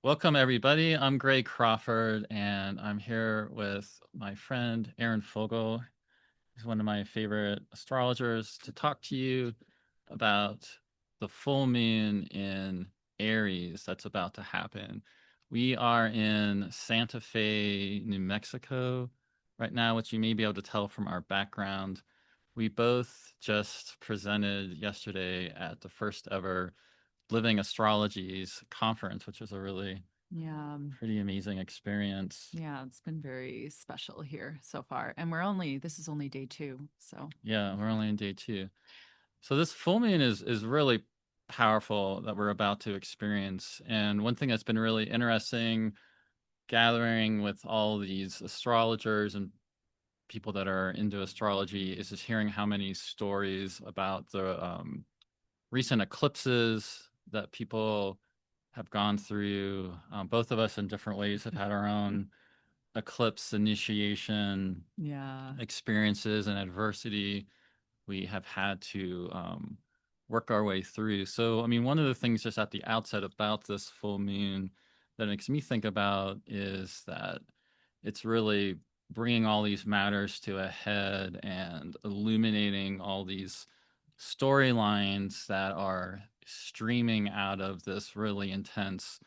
Welcome, everybody. I'm Greg Crawford, and I'm here with my friend Aerin Fogel. He's one of my favorite astrologers to talk to you about the full moon in Aries that's about to happen. We are in Santa Fe, New Mexico right now, which you may be able to tell from our background. We both just presented yesterday at the first ever Living Astrologies conference, which was a really Yeah, pretty amazing experience. yeah, it's been very special here so far. And this is only day two. So, Yeah, we're only in day two. So this full moon is really powerful that we're about to experience. And one thing that's been really interesting gathering with all these astrologers and people that are into astrology is just hearing how many stories about the recent eclipses that people have gone through. Both of us in different ways have had our own eclipse initiation yeah. experiences and adversity we have had to work our way through. So, I mean, one of the things just at the outset about this full moon that makes me think about is that it's really bringing all these matters to a head and illuminating all these storylines that are streaming out of this really intense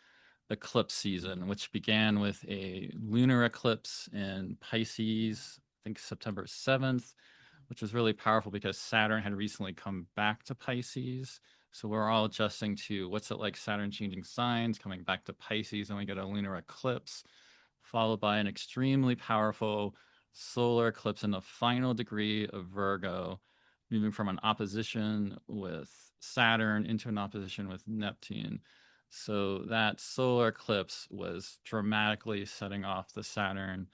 eclipse season, which began with a lunar eclipse in Pisces, I think September 7th, which was really powerful because Saturn had recently come back to Pisces. So we're all adjusting to what's it like Saturn changing signs, coming back to Pisces, and we get a lunar eclipse, followed by an extremely powerful solar eclipse in the final degree of Virgo, moving from an opposition with Saturn into an opposition with Neptune. So that solar eclipse was dramatically setting off the Saturn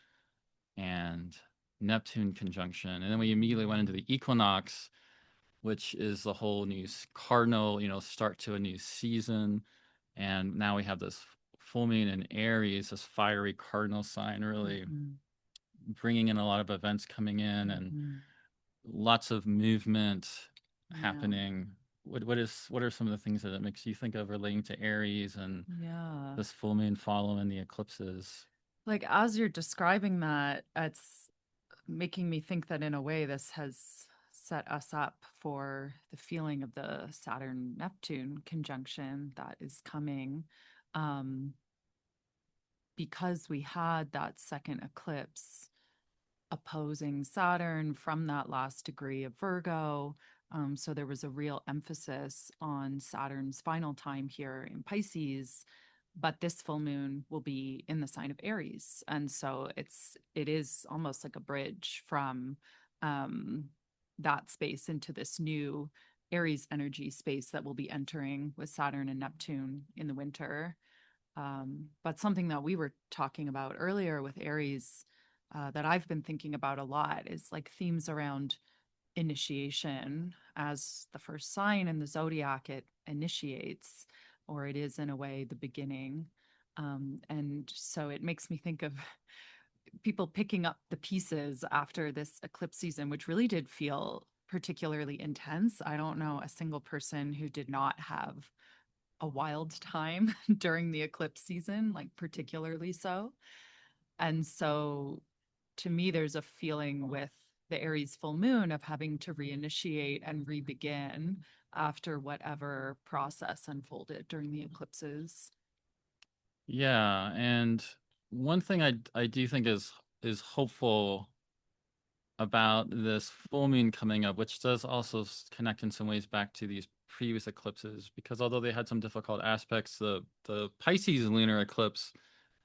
and Neptune conjunction. And then we immediately went into the equinox, which is the whole new cardinal, start to a new season. And now we have this full moon in Aries, this fiery cardinal sign, really Hmm. bringing in a lot of events coming in and Hmm. lots of movement Yeah. happening. What are some of the things that it makes you think of relating to Aries and Yeah. this full moon following the eclipses? Like as you're describing that, it's making me think that in a way this has set us up for the feeling of the Saturn Neptune conjunction that is coming. Um, because we had that second eclipse opposing Saturn from that last degree of Virgo. So there was a real emphasis on Saturn's final time here in Pisces, but this full moon will be in the sign of Aries, and so it is almost like a bridge from um, that space into this new Aries energy space that we'll be entering with Saturn and Neptune in the winter. But something that we were talking about earlier with Aries that I've been thinking about a lot is like themes around initiation as the first sign in the zodiac. It initiates, or it is in a way the beginning. And so it makes me think of people picking up the pieces after this eclipse season, which really did feel particularly intense. I don't know a single person who did not have a wild time during the eclipse season, like particularly so. And so to me, there's a feeling with the Aries full moon of having to reinitiate and re-begin after whatever process unfolded during the eclipses. Yeah, and one thing I do think is hopeful about this full moon coming up, which does also connect in some ways back to these previous eclipses, because although they had some difficult aspects, the Pisces lunar eclipse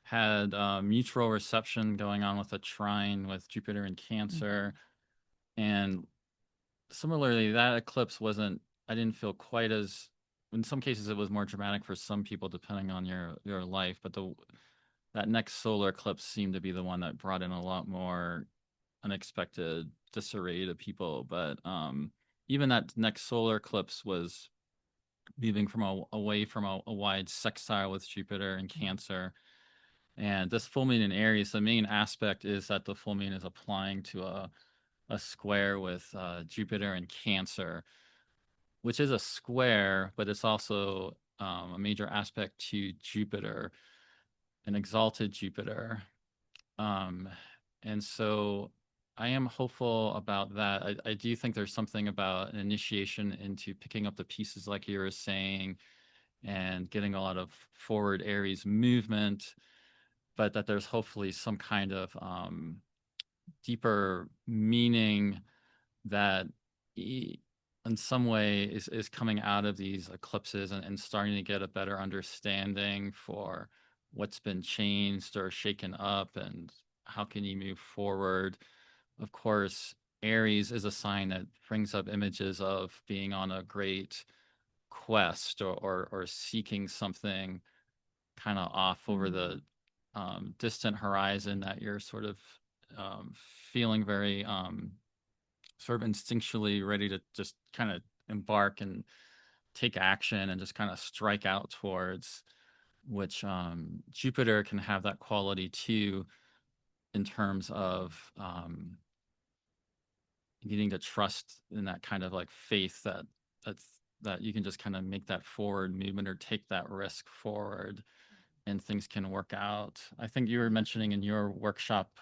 had mutual reception going on with a trine with Jupiter in Mhm. Cancer, and similarly, that eclipse wasn't. I didn't feel quite as. In some cases, it was more dramatic for some people, depending on your life. But the that next solar eclipse seemed to be the one that brought in a lot more unexpected disarray to people. But even that next solar eclipse was moving from away from a wide sextile with Jupiter and Cancer. And this full moon in Aries, the main aspect is that the full moon is applying to a square with Jupiter and Cancer, which is a square, but it's also a major aspect to Jupiter. an exalted Jupiter. Um, and so I am hopeful about that. I do think there's something about an initiation into picking up the pieces, like you were saying, and getting a lot of forward Aries movement, but that there's hopefully some kind of deeper meaning that in some way is coming out of these eclipses and starting to get a better understanding for what's been changed or shaken up and how can you move forward. Of course, Aries is a sign that brings up images of being on a great quest or seeking something kind of off over Mm. the distant horizon that you're sort of um, feeling very sort of instinctually ready to just kind of embark and take action and just kind of strike out towards, which Jupiter can have that quality too in terms of needing to trust in that kind of like faith that's that you can just kind of make that forward movement or take that risk forward and things can work out. I think you were mentioning in your workshop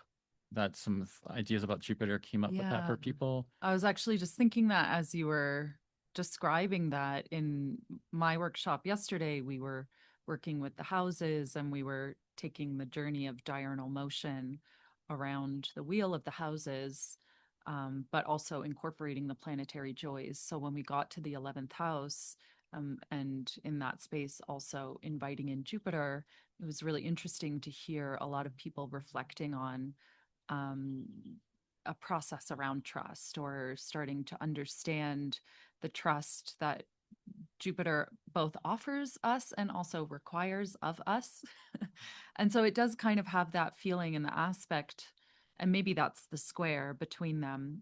that some ideas about Jupiter came up with that Yeah. for people. I was actually just thinking that as you were describing that in my workshop yesterday, we were working with the houses and we were taking the journey of diurnal motion around the wheel of the houses, but also incorporating the planetary joys. So when we got to the 11th house, and in that space, also inviting in Jupiter, it was really interesting to hear a lot of people reflecting on um, a process around trust or starting to understand the trust that Jupiter both offers us and also requires of us. And so it does kind of have that feeling and the aspect, and maybe that's the square between them.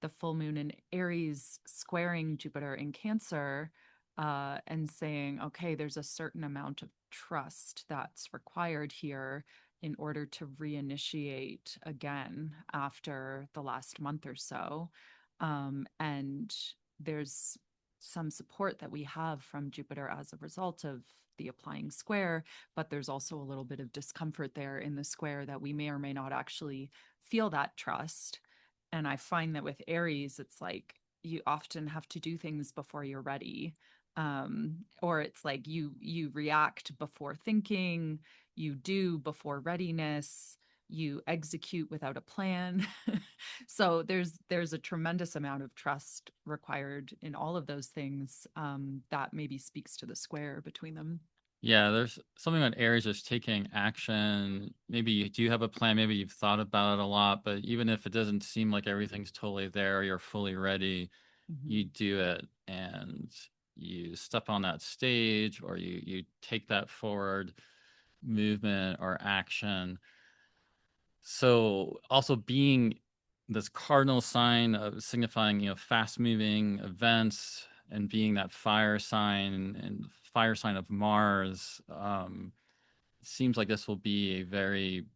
The full moon in Aries squaring Jupiter in Cancer, and saying, okay, there's a certain amount of trust that's required here in order to reinitiate again after the last month or so. And there's some support that we have from Jupiter as a result of the applying square, but there's also a little bit of discomfort there in the square that we may or may not actually feel that trust. And I find that with Aries, it's like you often have to do things before you're ready. Or it's like you react before thinking, you do before readiness, you execute without a plan. So there's a tremendous amount of trust required in all of those things, that maybe speaks to the square between them. Yeah, there's something about Aries just taking action. Maybe you do have a plan, maybe you've thought about it a lot, but even if it doesn't seem like everything's totally there or you're fully ready, Mm-hmm. you do it and you step on that stage or you take that forward movement or action. So also being this cardinal sign of signifying, fast moving events and being that fire sign and fire sign of Mars, seems like this will be a very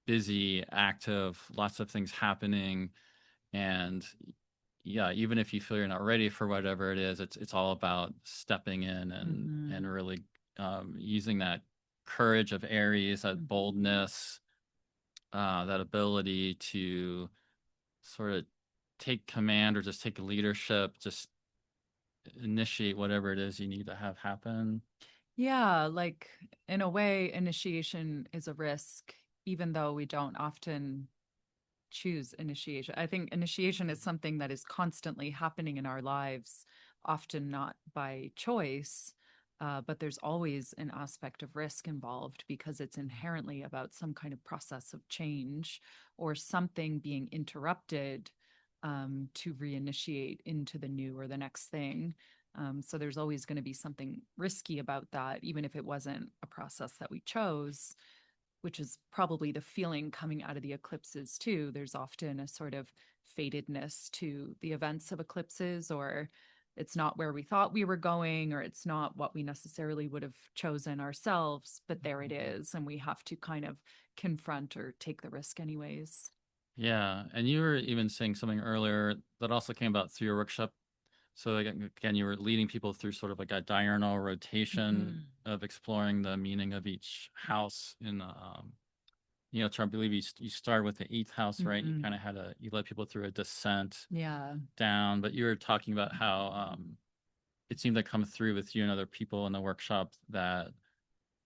busy, active, lots of things happening. And yeah, even if you feel you're not ready for whatever it is, it's all about stepping in Mm-hmm. and really using that courage of Aries, that Mm-hmm. boldness, that ability to sort of take command or just take leadership, just initiate whatever it is you need to have happen. Yeah, like in a way, initiation is a risk, even though we don't often choose initiation. I think initiation is something that is constantly happening in our lives, often not by choice, but there's always an aspect of risk involved because it's inherently about some kind of process of change or something being interrupted, to reinitiate into the new or the next thing. So there's always going to be something risky about that, even if it wasn't a process that we chose, which is probably the feeling coming out of the eclipses too. There's often a sort of fatedness to the events of eclipses, or it's not where we thought we were going, or it's not what we necessarily would have chosen ourselves, but there it is. And we have to kind of confront or take the risk anyways. Yeah, and you were even saying something earlier that also came about through your workshop So again, you were leading people through sort of like a diurnal rotation Mhm. of exploring the meaning of each house in the I believe you started with the eighth house, right? You Mhm. kind of you led people through a descent Yeah. down, but you were talking about how it seemed to come through with you and other people in the workshop that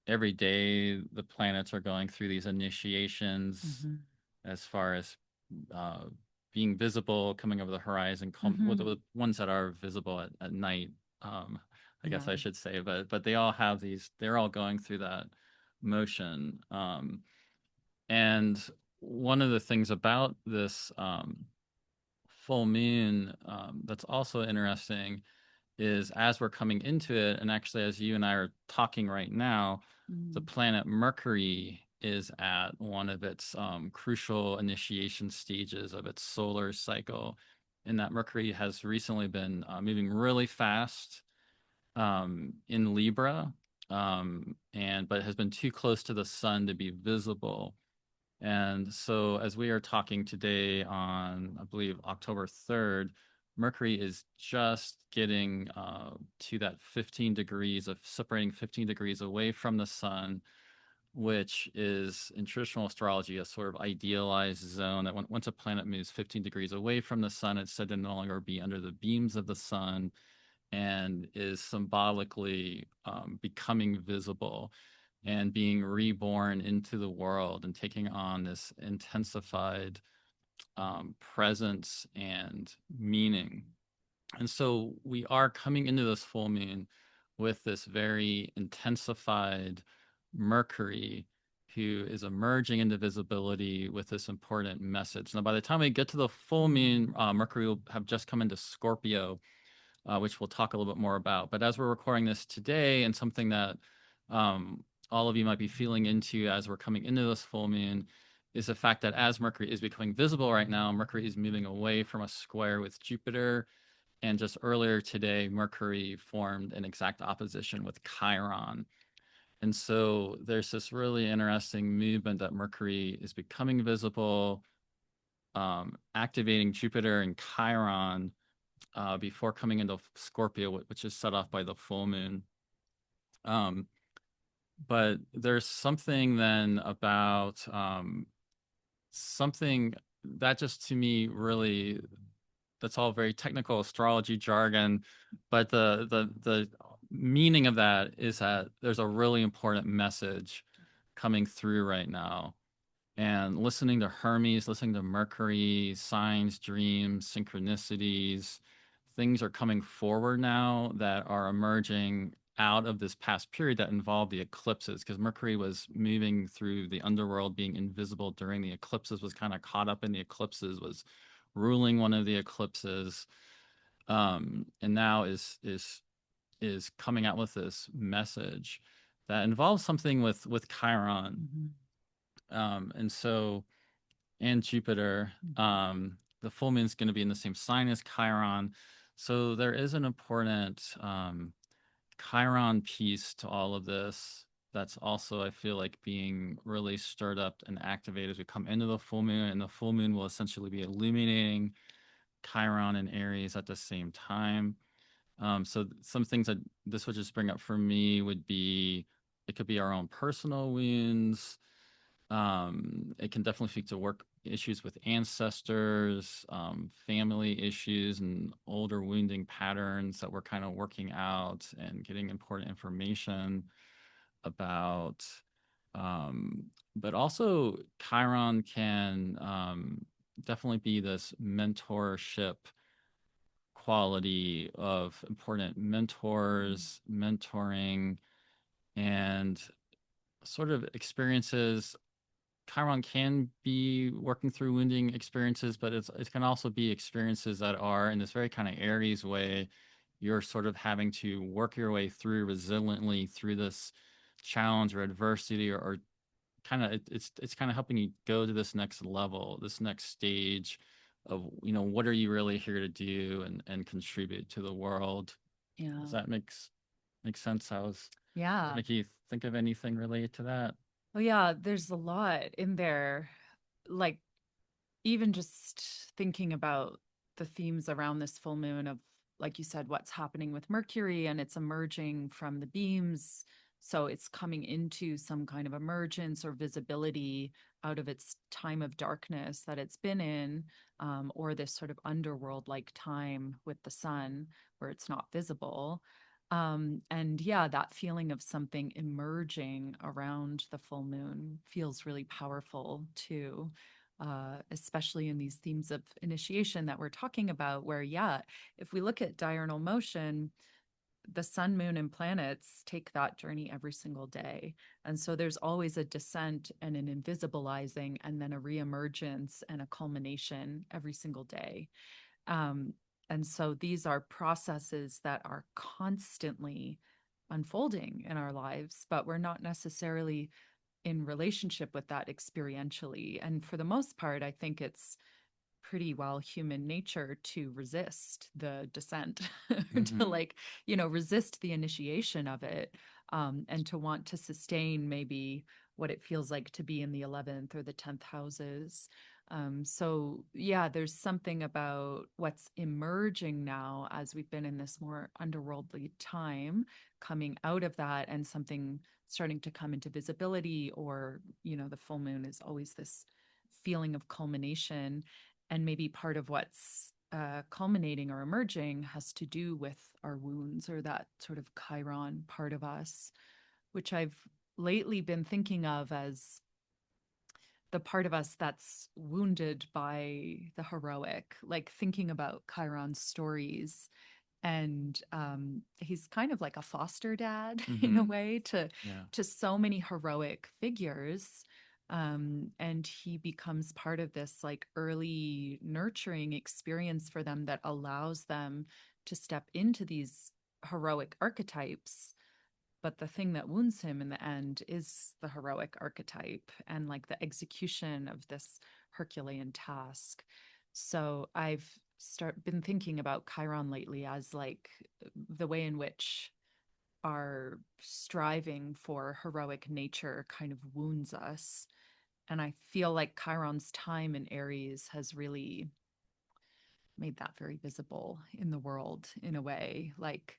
every day the planets are going through these initiations Mhm. as far as uh, being visible, coming over the horizon, with Mhm. the ones that are visible at night. I guess Yeah. I should say, but they all have these. They're all going through that motion. And one of the things about this full moon that's also interesting is as we're coming into it, and actually as you and I are talking right now, the Mhm. planet Mercury is at one of its crucial initiation stages of its solar cycle. And that Mercury has recently been moving really fast in Libra, and but has been too close to the sun to be visible. And so, as we are talking today on, I believe, October 3rd, Mercury is just getting to that 15 degrees of separating 15 degrees away from the sun, which is in traditional astrology a sort of idealized zone that once a planet moves 15 degrees away from the sun, it's said to no longer be under the beams of the sun and is symbolically becoming visible and being reborn into the world and taking on this intensified presence and meaning. And so we are coming into this full moon with this very intensified Mercury who is emerging into visibility with this important message. Now, by the time we get to the full moon, Mhm. Mercury will have just come into Scorpio, which we'll talk a little bit more about. But as we're recording this today, and something that all of you might be feeling into as we're coming into this full moon, is the fact that as Mercury is becoming visible right now, Mercury is moving away from a square with Jupiter. And just earlier today, Mercury formed an exact opposition with Chiron. And so there's this really interesting movement that Mercury is becoming visible, activating Jupiter and Chiron before coming into Scorpio, which is set off by the full moon. Um, but there's something then about something that just to me really that's all very technical astrology jargon, but the meaning of that is that there's a really important message coming through right now. And listening to Hermes, listening to Mercury, signs, dreams, synchronicities, things are coming forward now that are emerging out of this past period that involved the eclipses, because Mercury was moving through the underworld, being invisible during the eclipses, was kind of caught up in the eclipses, was ruling one of the eclipses, and now is coming out with this message that involves something with Chiron, Mhm. and so and Jupiter. The full moon is going to be in the same sign as Chiron. So there is an important Chiron piece to all of this that's also, I feel like, being really stirred up and activated as we come into the full moon. And the full moon will essentially be illuminating Chiron and Aries at the same time. So some things that this would just bring up for me would be it could be our own personal wounds. It can definitely speak to work issues with ancestors, family issues, and older wounding patterns that we're kind of working out and getting important information about. But also, Chiron can definitely be this mentorship quality of important mentors, mentoring, and sort of experiences. Chiron can be working through wounding experiences, but it can also be experiences that are in this very kind of Aries way. You're sort of having to work your way through resiliently through this challenge or adversity, or kind of it's kind of helping you go to this next level, this next stage of what are you really here to do and contribute to the world. Does Yeah. that make sense? Does it Yeah. make you think of anything related to that? Oh, yeah. There's a lot in there. Like, even just thinking about the themes around this full moon of like you said, what's happening with Mercury, and it's emerging from the beams. So it's coming into some kind of emergence or visibility out of its time of darkness that it's been in, or this sort of underworld like time with the sun where it's not visible. And yeah, that feeling of something emerging around the full moon feels really powerful too, especially in these themes of initiation that we're talking about, where, yeah, if we look at diurnal motion, the sun, moon, and planets take that journey every single day. And so there's always a descent and an invisibilizing, and then a reemergence and a culmination every single day. Um, and so these are processes that are constantly unfolding in our lives, but we're not necessarily in relationship with that experientially. And for the most part, I think it's pretty well human nature to resist the descent, to Hmm. like, resist the initiation of it, and to want to sustain maybe what it feels like to be in the 11th or the 10th houses. So yeah, there's something about what's emerging now as we've been in this more underworldly time, coming out of that, and something starting to come into visibility, or the full moon is always this feeling of culmination. And maybe part of what's culminating or emerging has to do with our wounds, or that sort of Chiron part of us, which I've lately been thinking of as the part of us that's wounded by the heroic, like thinking about Chiron's stories. And he's kind of like a foster dad in a Hmm. way Yeah. to so many heroic figures. And he becomes part of this like early nurturing experience for them that allows them to step into these heroic archetypes. But the thing that wounds him in the end is the heroic archetype and like the execution of this Herculean task. So I've been thinking about Chiron lately as like the way in which our striving for heroic nature kind of wounds us. And I feel like Chiron's time in Aries has really made that very visible in the world in a way, like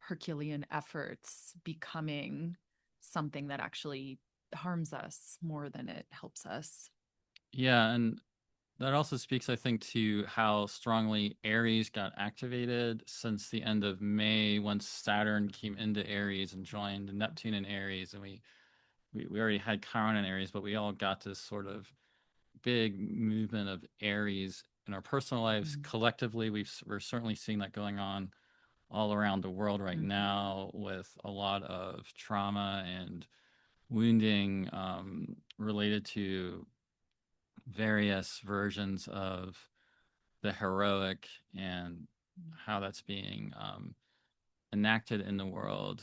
Herculean efforts becoming something that actually harms us more than it helps us. Yeah, and that also speaks, I think, to how strongly Aries got activated since the end of May, once Saturn came into Aries and joined Neptune in Aries, and we already had Chiron in Aries, but we all got this sort of big movement of Aries in our personal lives. Mm-hmm. Collectively, we're certainly seeing that going on all around the world right Mm-hmm. now, with a lot of trauma and wounding related to various versions of the heroic, and how that's being enacted in the world.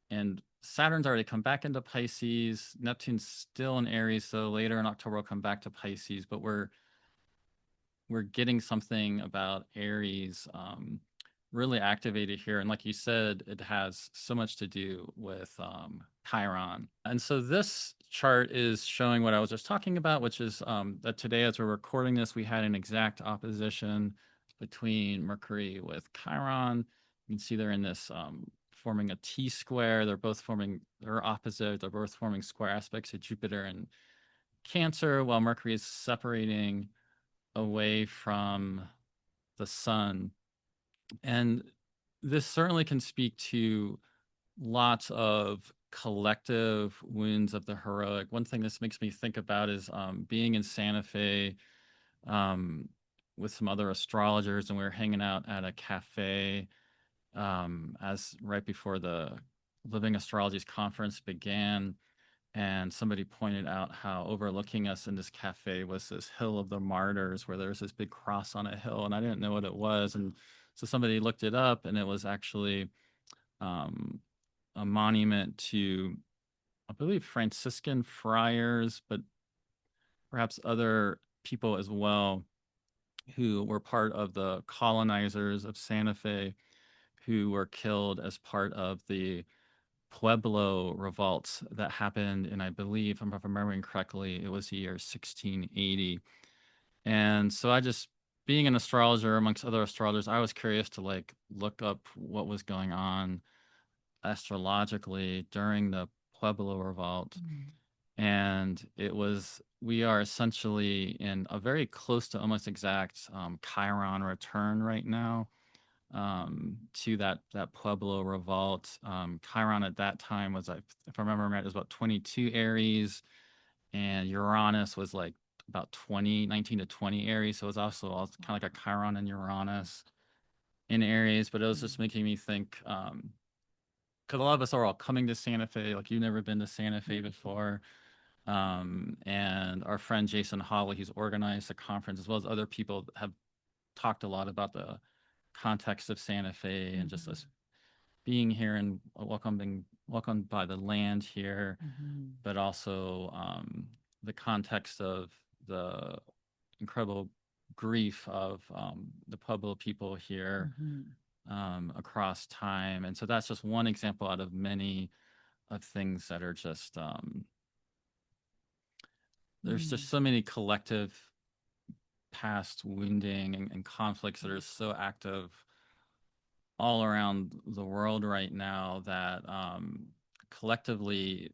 And Saturn's already come back into Pisces. Neptune's still in Aries, so later in October we'll come back to Pisces. But we're getting something about Aries really activated here. And like you said, it has so much to do with Chiron. And so this chart is showing what I was just talking about, which is that today, as we're recording this, we had an exact opposition between Mercury with Chiron. You can see they're in this forming a T square. They're opposite. They're both forming square aspects of Jupiter and Cancer, while Mercury is separating away from the sun. And this certainly can speak to lots of collective wounds of the heroic. One thing this makes me think about is being in Santa Fe um, with some other astrologers, and we were hanging out at a cafe as right before the Living Astrology's conference began, and somebody pointed out how overlooking us in this cafe was this hill of the martyrs, where there was this big cross on a hill, and I didn't know what it was. And so somebody looked it up, and it was actually um, a monument to, I believe, Franciscan friars, but perhaps other people as well, who were part of the colonizers of Santa Fe, who were killed as part of the Pueblo revolts that happened in, I believe, if I'm remembering correctly, it was the year 1680. And so I just being an astrologer amongst other astrologers, I was curious to like look up what was going on astrologically during the Pueblo Revolt. Mm. And we are essentially in a very close to almost exact Chiron return right now, to that Pueblo Revolt. Chiron at that time was, like, if I remember right, it was about 22 Aries, and Uranus was like about 19 to 20 Aries. So it was also kind of like a Chiron and Uranus in Aries. But it was just Mm. making me think, because a lot of us are all coming to Santa Fe. Like, you've never been to Santa Fe before. And our friend Jason Hawley, he's organized a conference, as well as other people have talked a lot about the context of Santa Fe and just Mhm. us being here and being welcomed by the land here, Mhm. but also the context of the incredible grief of the Pueblo people here, Mhm. across time. And so that's just one example out of many of things that are just, there's just Mm. so many collective past wounding and conflicts that are so active all around the world right now that, collectively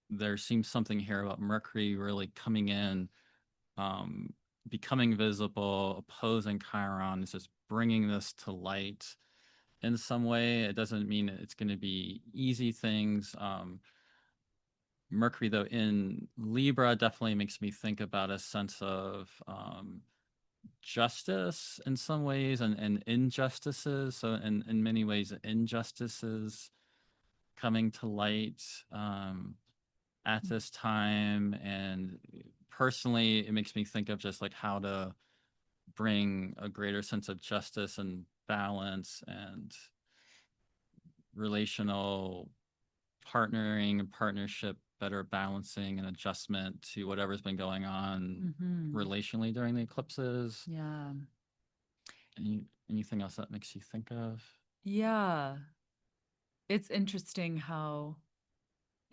there seems something here about Mercury really coming in, um, becoming visible, opposing Chiron. Is just bringing this to light in some way. It doesn't mean it's going to be easy things. Mercury, though, in Libra definitely makes me think about a sense of, justice in some ways, and injustices. So, in many ways, injustices coming to light, at this time. And personally, it makes me think of just like how to bring a greater sense of justice and balance and relational partnering and partnership, better balancing and adjustment to whatever's been going on Mhm. relationally during the eclipses. Yeah. Anything else that makes you think of? Yeah. It's interesting how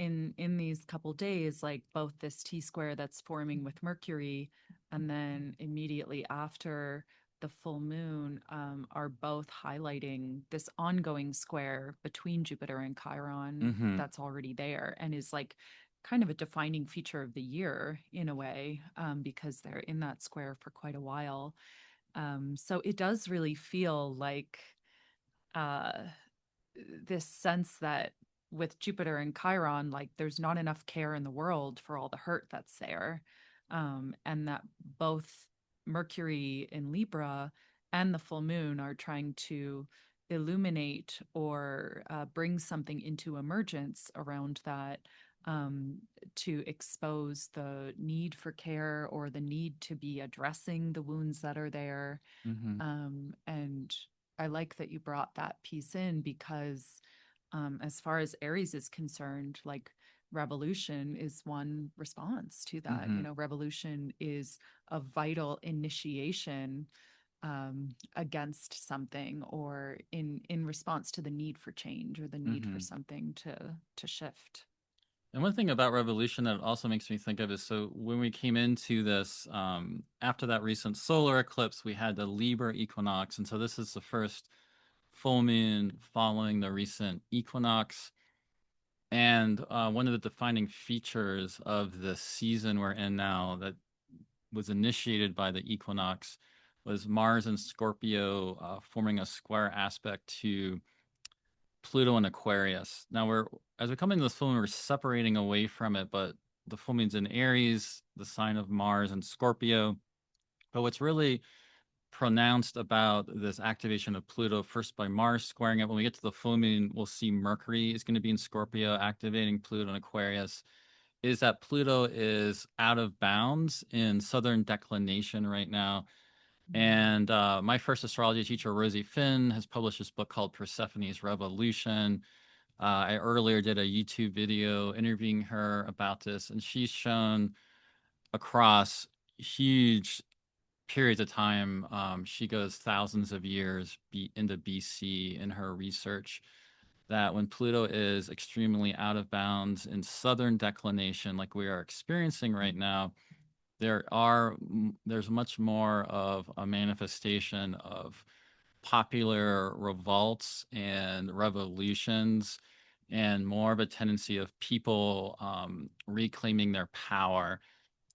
in these couple days, like both this T square that's forming with Mercury, and then immediately after the full moon, are both highlighting this ongoing square between Jupiter and Chiron Mm-hmm. that's already there and is like kind of a defining feature of the year in a way, because they're in that square for quite a while. So it does really feel like uh, this sense that with Jupiter and Chiron, like there's not enough care in the world for all the hurt that's there. And that both Mercury in Libra and the full moon are trying to illuminate or bring something into emergence around that, um, to expose the need for care or the need to be addressing the wounds that are there. Mm-hmm. And I like that you brought that piece in because, as far as Aries is concerned, like revolution is one response to that. Mm-hmm. You know, revolution is a vital initiation, against something or in response to the need for change or the need Mm-hmm. for something to shift. And one thing about revolution that also makes me think of is, so when we came into this, after that recent solar eclipse, we had the Libra equinox. And so this is the first full moon following the recent equinox. And one of the defining features of the season we're in now that was initiated by the equinox was Mars and Scorpio forming a square aspect to Pluto and Aquarius. Now, as we come into this full moon, we're separating away from it, but the full moon's in Aries, the sign of Mars and Scorpio. But what's really pronounced about this activation of Pluto, first by Mars squaring it. When we get to the full moon, we'll see Mercury is going to be in Scorpio, activating Pluto and Aquarius. Is that Pluto is out of bounds in southern declination right now. Mm. And my first astrology teacher, Rosie Finn, has published this book called Persephone's Revolution. I earlier did a YouTube video interviewing her about this, and she's shown across huge periods of time. She goes thousands of years into BC in her research. That when Pluto is extremely out of bounds in southern declination, like we are experiencing right now, there's much more of a manifestation of popular revolts and revolutions, and more of a tendency of people reclaiming their power,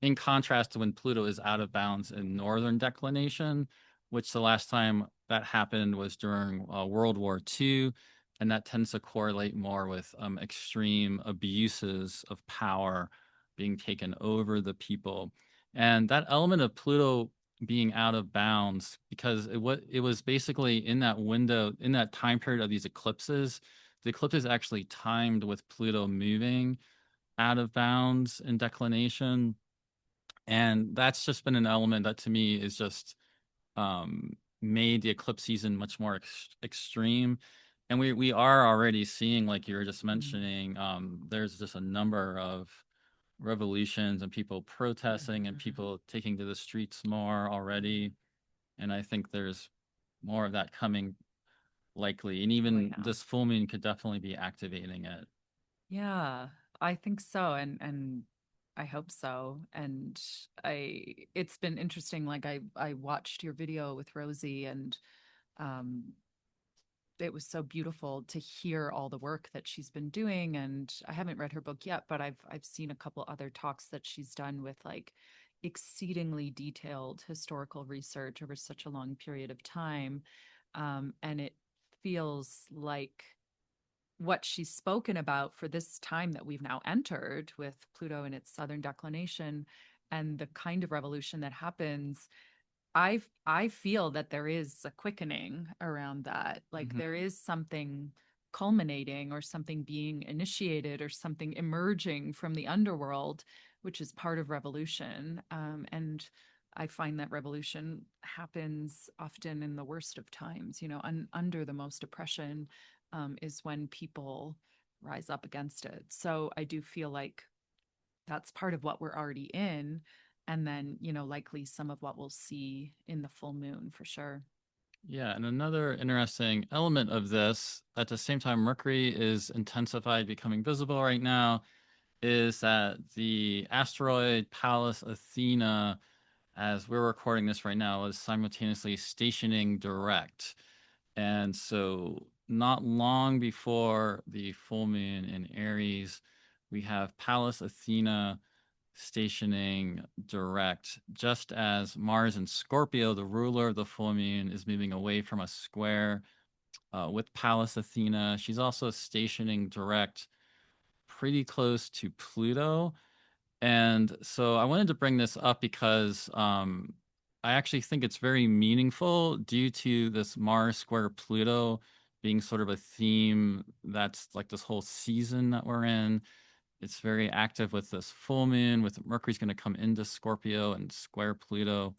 in contrast to when Pluto is out of bounds in northern declination, which the last time that happened was during World War II, and that tends to correlate more with extreme abuses of power being taken over the people. And that element of Pluto being out of bounds, because it was basically in that window, in that time period of these eclipses. The eclipses actually timed with Pluto moving out of bounds in declination, and that's just been an element that to me is just made the eclipse season much more extreme. And we are already seeing, like you were just Mm. mentioning, there's just a number of revolutions and people protesting and Mhm. people taking to the streets more already. And I think there's more of that coming likely. And Oh, even yeah. this full moon could definitely be activating it. Yeah, I think so, and I hope so. And I it's been interesting. Like I watched your video with Rosie, and um it was so beautiful to hear all the work that she's been doing. And I haven't read her book yet, but I've seen a couple other talks that she's done with like exceedingly detailed historical research over such a long period of time. And it feels like what she's spoken about for this time that we've now entered with Pluto in its southern declination and the kind of revolution that happens. I feel that there is a quickening around that. Like Mhm. there is something culminating or something being initiated or something emerging from the underworld, which is part of revolution. And I find that revolution happens often in the worst of times, under the most oppression, is when people rise up against it. So I do feel like that's part of what we're already in. And then, likely some of what we'll see in the full moon for sure. Yeah, and another interesting element of this, at the same time, Mercury is intensified, becoming visible right now, is that the asteroid Pallas Athena, as we're recording this right now, is simultaneously stationing direct. And so, not long before the full moon in Aries, we have Pallas Athena stationing direct, just as Mars in Scorpio, the ruler of the full moon, is moving away from a square with Pallas Athena. She's also stationing direct pretty close to Pluto. And so I wanted to bring this up because I actually think it's very meaningful due to this Mars square Pluto being sort of a theme that's like this whole season that we're in. It's very active with this full moon, with Mercury's going to come into Scorpio and square Pluto.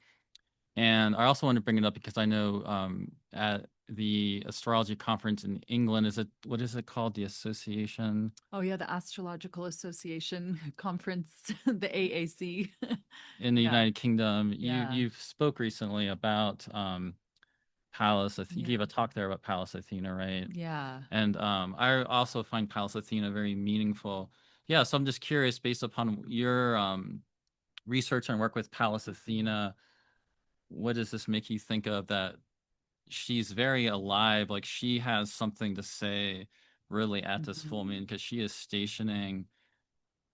And I also want to bring it up because I know at the astrology conference in England, what is it called? The association Oh, yeah, the Astrological Association conference, the AAC. in the Yeah, United Kingdom. yeah, You've spoke recently about Pallas. You yeah, gave a talk there about Pallas Athena, right? yeah. And I also find Pallas Athena very meaningful. Yeah, so I'm just curious, based upon your research and work with Pallas Athena, what does this make you think of, that she's very alive, like she has something to say really at this full moon, Mhm. because she is stationing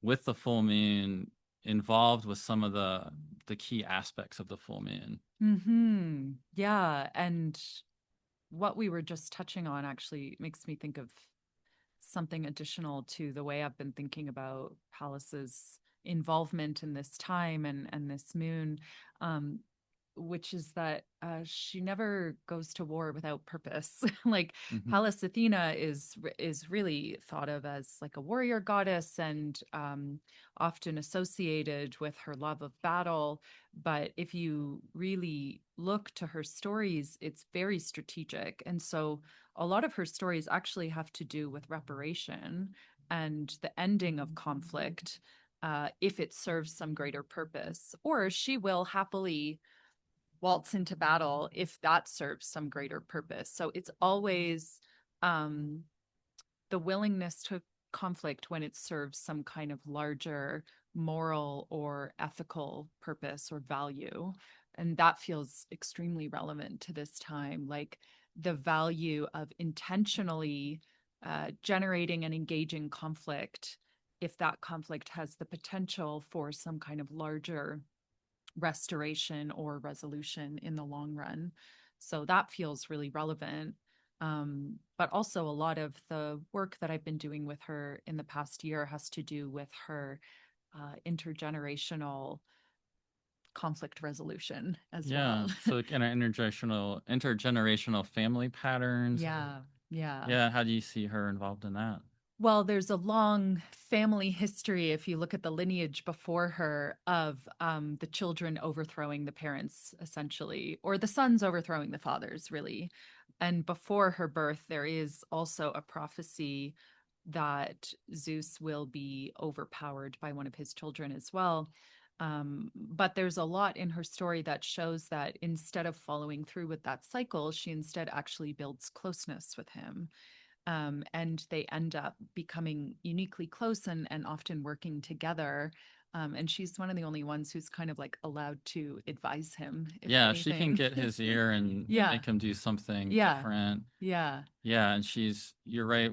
with the full moon, involved with some of the key aspects of the full moon. Yeah, and what we were just touching on actually makes me think of something additional to the way I've been thinking about Pallas's involvement in this time and this moon, um, which is that she never goes to war without purpose. Like Hmm. Pallas Athena is really thought of as like a warrior goddess and often associated with her love of battle. But if you really look to her stories, it's very strategic, and so a lot of her stories actually have to do with reparation and the ending of conflict, if it serves some greater purpose. Or she will happily waltz into battle if that serves some greater purpose. So it's always um, the willingness to conflict when it serves some kind of larger moral or ethical purpose or value. And that feels extremely relevant to this time. Like the value of intentionally generating and engaging conflict if that conflict has the potential for some kind of larger restoration or resolution in the long run. So that feels really relevant. But also, a lot of the work that I've been doing with her in the past year has to do with her intergenerational conflict resolution as Yeah. well. So kind of intergenerational family patterns. Yeah, yeah. Yeah. How do you see her involved in that? Well, there's a long family history, if you look at the lineage before her, of the children overthrowing the parents, essentially, or the sons overthrowing the fathers, really. And before her birth, there is also a prophecy that Zeus will be overpowered by one of his children as well. But there's a lot in her story that shows that instead of following through with that cycle, she instead actually builds closeness with him, and they end up becoming uniquely close and often working together. And she's one of the only ones who's kind of like allowed to advise him, if Yeah, she can anything. get his ear and Yeah, make him do something yeah, different. yeah. Yeah, and you're right.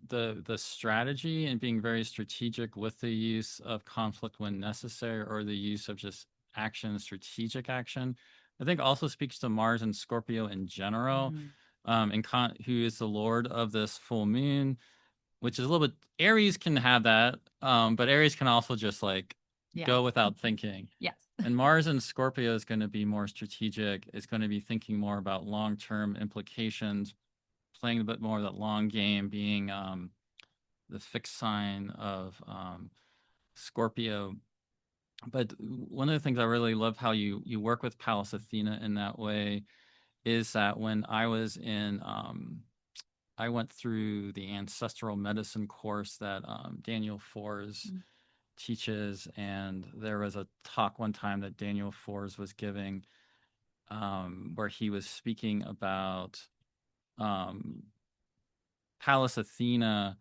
The strategy and being very strategic with the use of conflict when necessary, or the use of just action, strategic action, I think also speaks to Mars and Scorpio in general, Mhm. who is the lord of this full moon, which is a little bit. Aries can have that, but Aries can also just like Yeah. go without thinking. Yes. And Mars and Scorpio is going to be more strategic. It's going to be thinking more about long-term implications, playing a bit more of that long game, being the fixed sign of Scorpio. But one of the things I really love how you work with Pallas Athena in that way is that when I went through the ancestral medicine course that Daniel Foors Mm. teaches, and there was a talk one time that Daniel Foors was giving, where he was speaking about um, Pallas Athena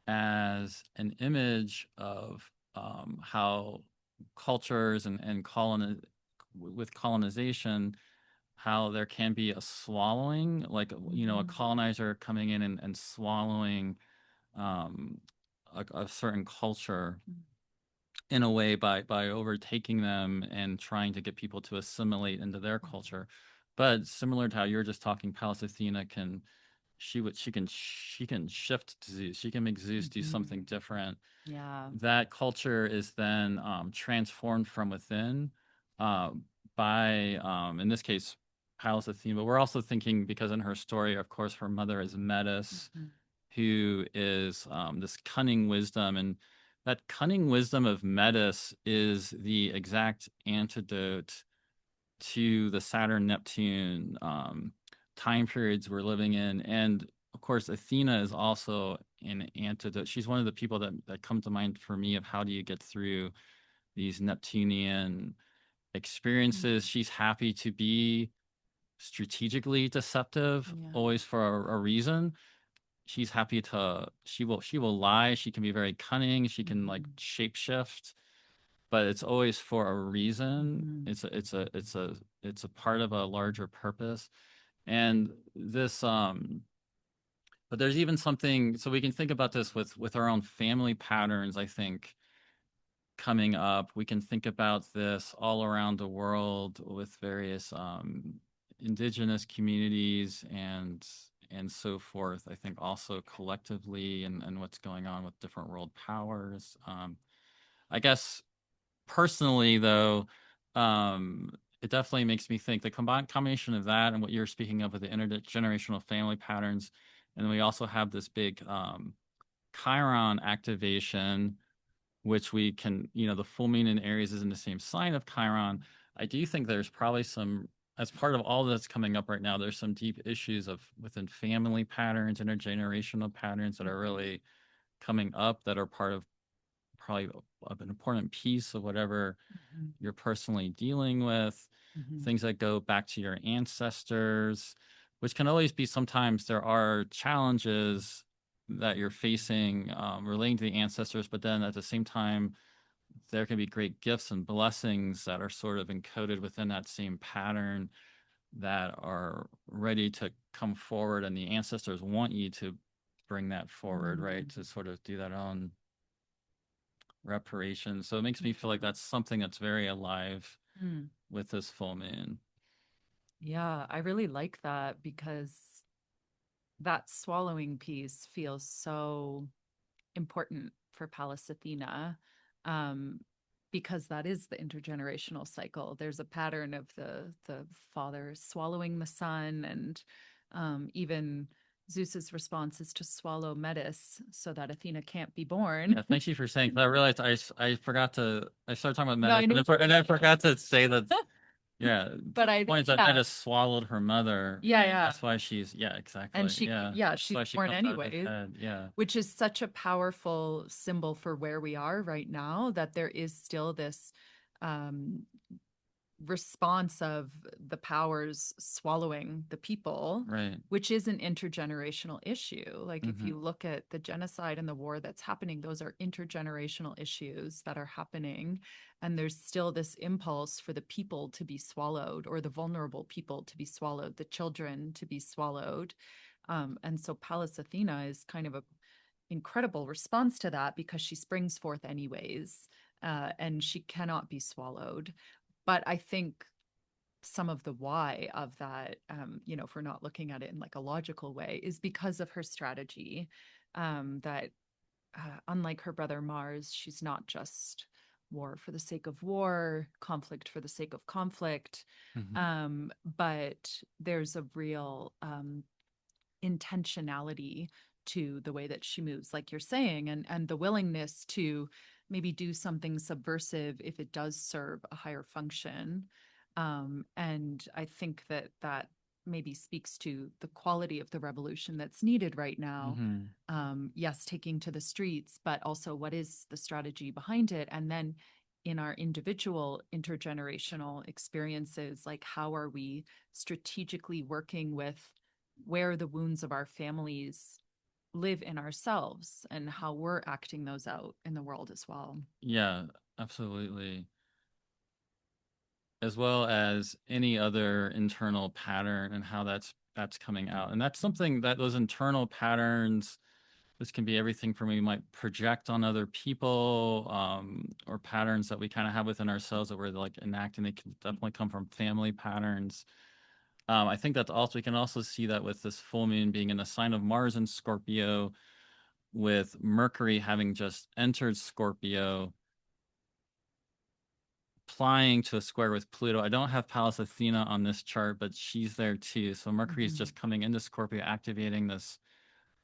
as an image of how cultures and with colonization, how there can be a swallowing, like a Mhm. colonizer coming in and swallowing um, a certain culture in a way by overtaking them and trying to get people to assimilate into their culture. But similar to how you're just talking, Pallas Athena can she can shift to Zeus. She can make Zeus do Mhm. something different. Yeah. That culture is then transformed from within uh, by in this case Pallas Athena. But we're also thinking, because in her story, of course, her mother is Metis, Mhm. who is this cunning wisdom. And that cunning wisdom of Metis is the exact antidote to the Saturn Neptune time periods we're living in. And of course, Athena is also an antidote. She's one of the people that come to mind for me of how do you get through these Neptunian experiences. Mhm. She's happy to be strategically deceptive, Yeah. always for a reason. She will lie. She can be very cunning. She can like Mhm. shapeshift, but it's always for a reason. Mhm. It's a part of a larger purpose. And this but there's even something, so we can think about this with our own family patterns, I think, coming up. We can think about this all around the world with various indigenous communities and so forth. I think also collectively, and what's going on with different world powers. I guess personally, though, um, it definitely makes me think the combination of that and what you're speaking of with the intergenerational family patterns, and then we also have this big Chiron activation, which we can, the full moon in Aries is in the same sign of Chiron. I do think there's probably some, as part of all that's coming up right now, there's some deep issues of within family patterns, intergenerational patterns that are Mhm. really coming up that are part of probably of an important piece of whatever Mhm. you're personally dealing with, Mhm. things that go back to your ancestors, which can always be, sometimes there are challenges that you're facing relating to the ancestors, but then at the same time, there can be great gifts and blessings that are sort of encoded within that same pattern that are ready to come forward, and the ancestors want you to bring that forward, right? Mm. To sort of do that on reparation. So it makes me feel like that's something that's very alive Mm. with this full moon. Yeah, I really like that because that swallowing piece feels so important for Pallas Athena, um, because that is the intergenerational cycle. There's a pattern of the father swallowing the son, and even Zeus's response is to swallow Metis so that Athena can't be born. Yeah, thank you for saying. 'Cause I realized I forgot to. I started talking about No, Metis, I know, and I forgot to say that. Yeah, but I point is that yeah, Metis swallowed her mother. yeah, yeah, That's why she's yeah, and exactly. she Yeah, yeah that's she's why she born comes out of his anyways, head. Yeah. which is such a powerful symbol for where we are right now, that there is still this um response of the powers swallowing the people, Right. which is an intergenerational issue. Like, if Mm-hmm. you look at the genocide and the war that's happening, those are intergenerational issues that are happening. And there's still this impulse for the people to be swallowed, or the vulnerable people to be swallowed, the children to be swallowed. And so Pallas Athena is kind of a incredible response to that, because she springs forth anyways, and she cannot be swallowed. But I think some of the why of that, if we're not looking at it in like a logical way, is because of her strategy. That Unlike her brother Mars, she's not just war for the sake of war, conflict for the sake of conflict, Mm-hmm. but there's a real intentionality to the way that she moves, like you're saying, and the willingness to maybe do something subversive if it does serve a higher function. And I think that that maybe speaks to the quality of the revolution that's needed right now. Mm-hmm. Yes, taking to the streets, but also what is the strategy behind it? And then in our individual intergenerational experiences, like, how are we strategically working with where the wounds of our families live in ourselves, and how we're acting those out in the world as well. Yeah, absolutely. As well as any other internal pattern and how that's coming out. And that's something that those internal patterns, this can be everything from we might project on other people, or patterns that we kind of have within ourselves that we're like enacting. They can definitely come from family patterns. I think that's also, we can also see that with this full moon being in the sign of Mars and Scorpio, with Mercury having just entered Scorpio, applying to a square with Pluto. I don't have Pallas Athena on this chart, but she's there too. So Mercury is Mm-hmm. just coming into Scorpio, activating this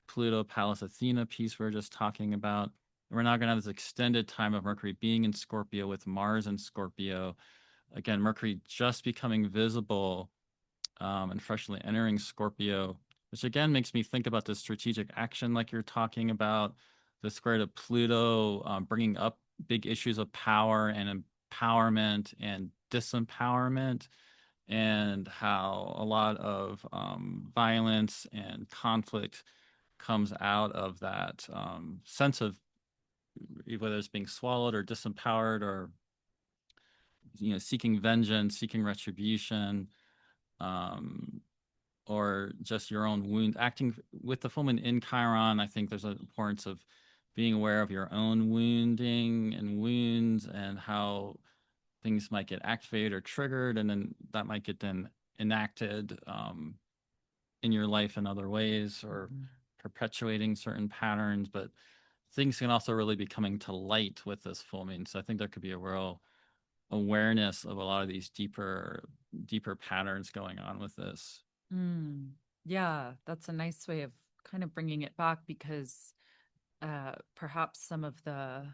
Pluto Pallas Athena piece we are just talking about. We're now going to have this extended time of Mercury being in Scorpio with Mars and Scorpio. Again, Mercury just becoming visible, and freshly entering Scorpio, which again makes me think about the strategic action, like you're talking about, the square to Pluto, bringing up big issues of power and empowerment and disempowerment, and how a lot of violence and conflict comes out of that sense of whether it's being swallowed or disempowered, or seeking vengeance, seeking retribution, um, or just your own wound. Acting with the full moon in Chiron, I think there's an importance of being aware of your own wounding and wounds, and how things might get activated or triggered, and then that might get then enacted in your life in other ways, or Mm-hmm. perpetuating certain patterns. But things can also really be coming to light with this full moon. So I think there could be a real awareness of a lot of these deeper patterns going on with this. Mm. Yeah, that's a nice way of kind of bringing it back, because perhaps some of the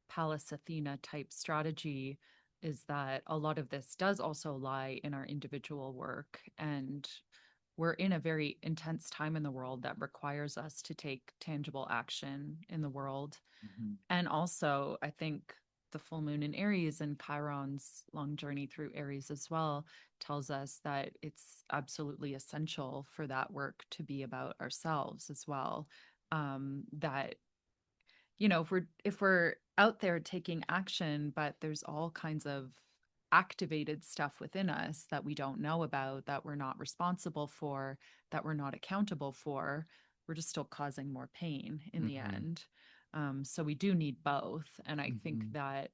Pallas Athena type strategy is that a lot of this does also lie in our individual work. And we're in a very intense time in the world that requires us to take tangible action in the world. Mhm. And also, I think the full moon in Aries and Chiron's long journey through Aries as well tells us that it's absolutely essential for that work to be about ourselves as well. that if we're out there taking action, but there's all kinds of activated stuff within us that we don't know about, that we're not responsible for, that we're not accountable for, we're just still causing more pain in the Mm-hmm. end. So we do need both. And I think Mm-hmm. that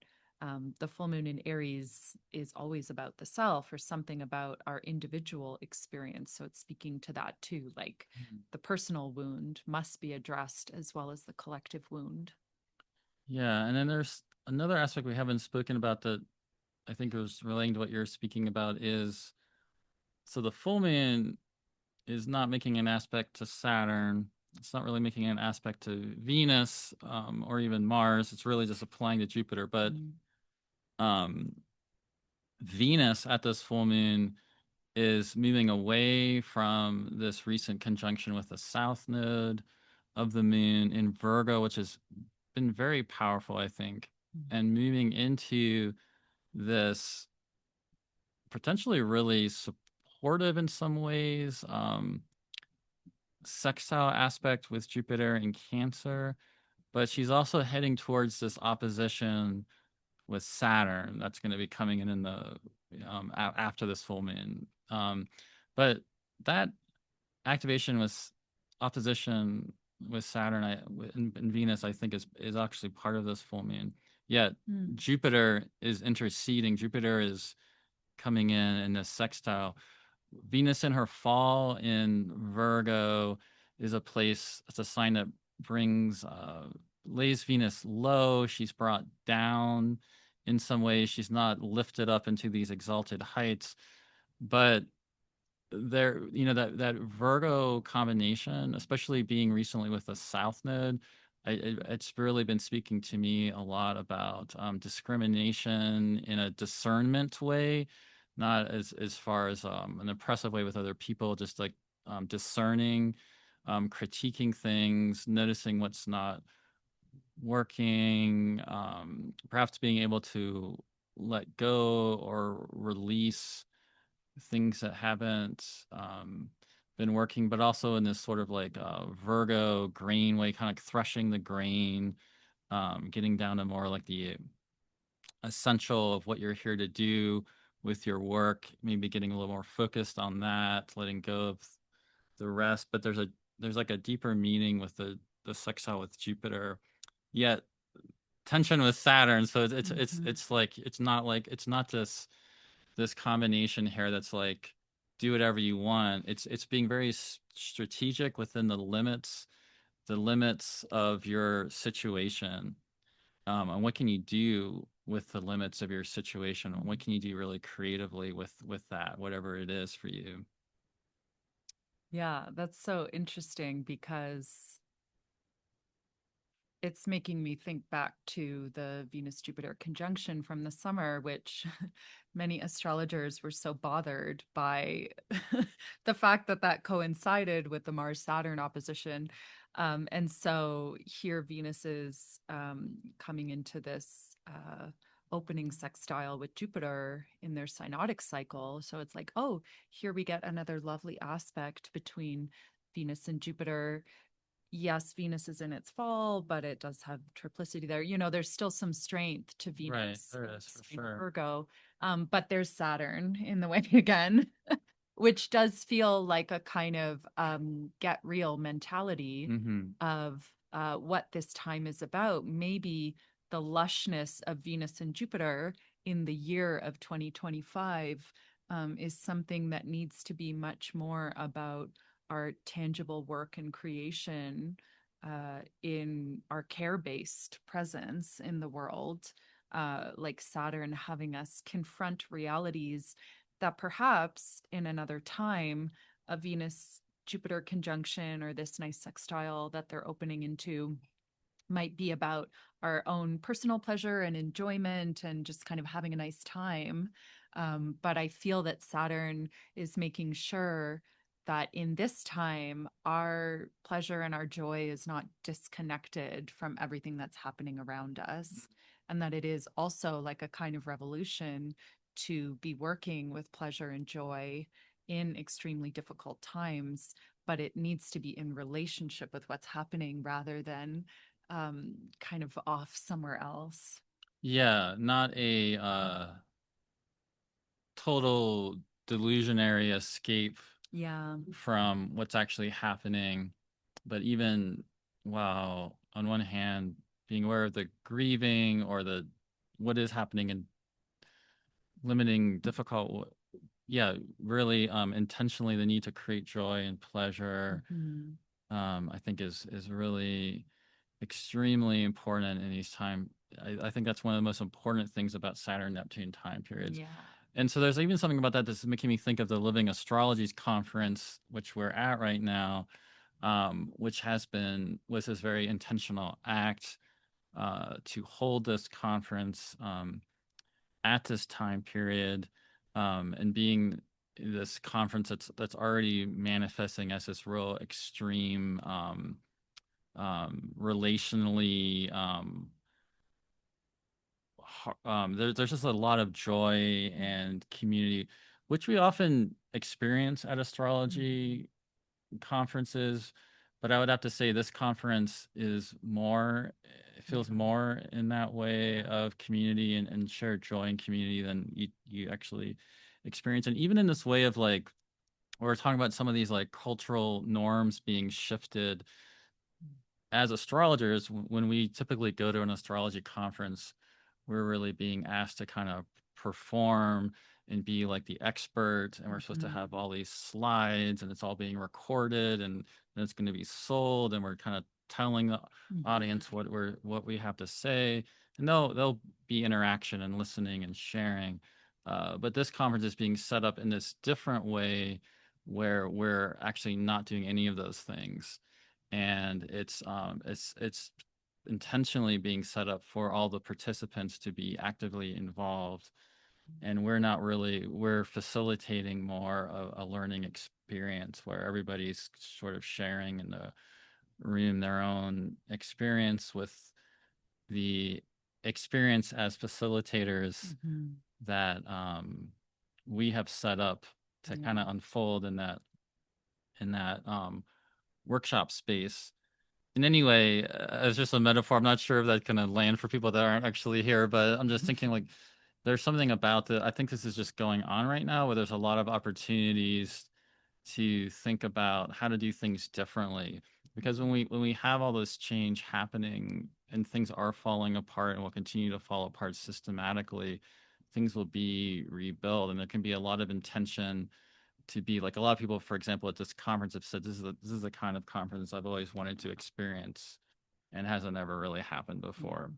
the full moon in Aries is always about the self or something about our individual experience. So it's speaking to that too. Like the personal wound must be addressed as well as the collective wound. Yeah, and then there's another aspect we haven't spoken about that I think was relating to what you're speaking about is so the full moon is not making an aspect to Saturn. It's not really making an aspect to Venus or even Mars. It's really just applying to Jupiter. But Mm. um, Venus at this full moon is moving away from this recent conjunction with the south node of the moon in Virgo, which has been very powerful, I think, and moving into this potentially really supportive in some ways sextile aspect with Jupiter in Cancer, but she's also heading towards this opposition with Saturn that's going to be coming in the after this full moon. But that activation with opposition with Saturn and Venus, I think, is actually part of this full moon. Yet Mm. Jupiter is interceding. Jupiter is coming in this sextile. Venus in her fall in Virgo is a place, it's a sign that brings, lays Venus low. She's brought down in some ways. She's not lifted up into these exalted heights. But there, that Virgo combination, especially being recently with the South Node, it's really been speaking to me a lot about discrimination in a discernment way, not as far as an oppressive way with other people, just like discerning, critiquing things, noticing what's not working, perhaps being able to let go or release things that haven't been working, but also in this sort of like Virgo grain way, kind of threshing the grain, getting down to more like the essential of what you're here to do with your work, maybe getting a little more focused on that, letting go of the rest. But there's like a deeper meaning with the sextile with Jupiter, yet tension with Saturn. So Mhm. it's not this combination here that's like do whatever you want. It's being very strategic within the limits of your situation. And what can you do with the limits of your situation? And what can you do really creatively with that, whatever it is for you? Yeah, that's so interesting because it's making me think back to the Venus Jupiter conjunction from the summer, which many astrologers were so bothered by the fact that that coincided with the Mars Saturn opposition. And so here Venus is coming into this opening sextile with Jupiter in their synodic cycle. So it's like, oh, here we get another lovely aspect between Venus and Jupiter. Yes, Venus is in its fall, but it does have triplicity there. There's still some strength to Right, Venus there in is the for sign of sure. Virgo. But there's Saturn in the way again, which does feel like a kind of get real mentality Mm-hmm. of what this time is about. Maybe the lushness of Venus and Jupiter in the year of 2025 is something that needs to be much more about our tangible work and creation in our care based presence in the world, like Saturn having us confront realities that perhaps in another time, a Venus Jupiter conjunction or this nice sextile that they're opening into might be about our own personal pleasure and enjoyment and just kind of having a nice time. But I feel that Saturn is making sure that in this time, our pleasure and our joy is not disconnected from everything that's happening around us. And that it is also like a kind of revolution to be working with pleasure and joy in extremely difficult times, but it needs to be in relationship with what's happening rather than kind of off somewhere else. Yeah, not a total delusionary escape Yeah. from what's actually happening, but even while on one hand being aware of the grieving or the what is happening and limiting difficult, yeah, really intentionally the need to create joy and pleasure, Mm-hmm. I think is really extremely important in these time. I think that's one of the most important things about Saturn Neptune time periods. Yeah. And so there's even something about that that's making me think of the Living Astrologies conference, which we're at right now, which was this very intentional act to hold this conference at this time period, and being this conference that's already manifesting as this real extreme relationally there's just a lot of joy and community which we often experience at Mm-hmm. astrology conferences, but I would have to say this conference is more, it feels Yeah. more in that way Yeah. of community and shared joy and community than you actually experience. And even in this way of like, we're talking about some of these like cultural norms being shifted as astrologers, when we typically go to an astrology conference, we're really being asked to kind of perform and be like the expert, and we're supposed to Mm-hmm. have all these slides, and it's all being recorded, and then it's going to be sold, and we're kind of telling the Mm-hmm. audience what we have to say, and they'll be interaction and listening and sharing. But this conference is being set up in this different way where we're actually not doing any of those things, and it's intentionally being set up for all the participants to be actively involved, and we're facilitating more of a learning experience where everybody's sort of sharing in the room their own experience with the experience as facilitators Mm-hmm. that we have set up to kind Yeah. of unfold in that workshop space. In any way, as just a metaphor, I'm not sure if that's going to land for people that aren't actually here, but I'm just thinking like there's something about the, I think this is just going on right now where there's a lot of opportunities to think about how to do things differently. Because when we have all this change happening and things are falling apart and will continue to fall apart systematically, things will be rebuilt, and there can be a lot of intention to be like a lot of people, for example, at this conference have said this is the kind of conference I've always wanted to experience and hasn't ever really happened Yeah. before.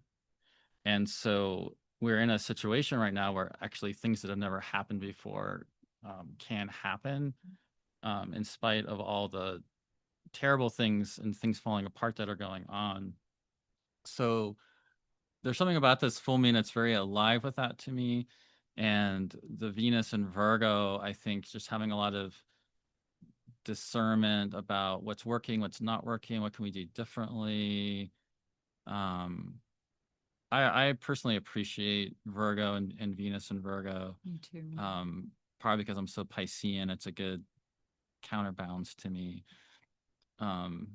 And so we're in a situation right now where actually things that have never happened before can happen, in spite of all the terrible things and things falling apart that are going on. So there's something about this full moon that's very alive with that to me. And the Venus and Virgo, I think, just having a lot of discernment about what's working, what's not working, what can we do differently. Um, I personally appreciate Virgo and Venus and Virgo. Me too. Um, Probably because I'm so Piscean, it's a good counterbalance to me. Um,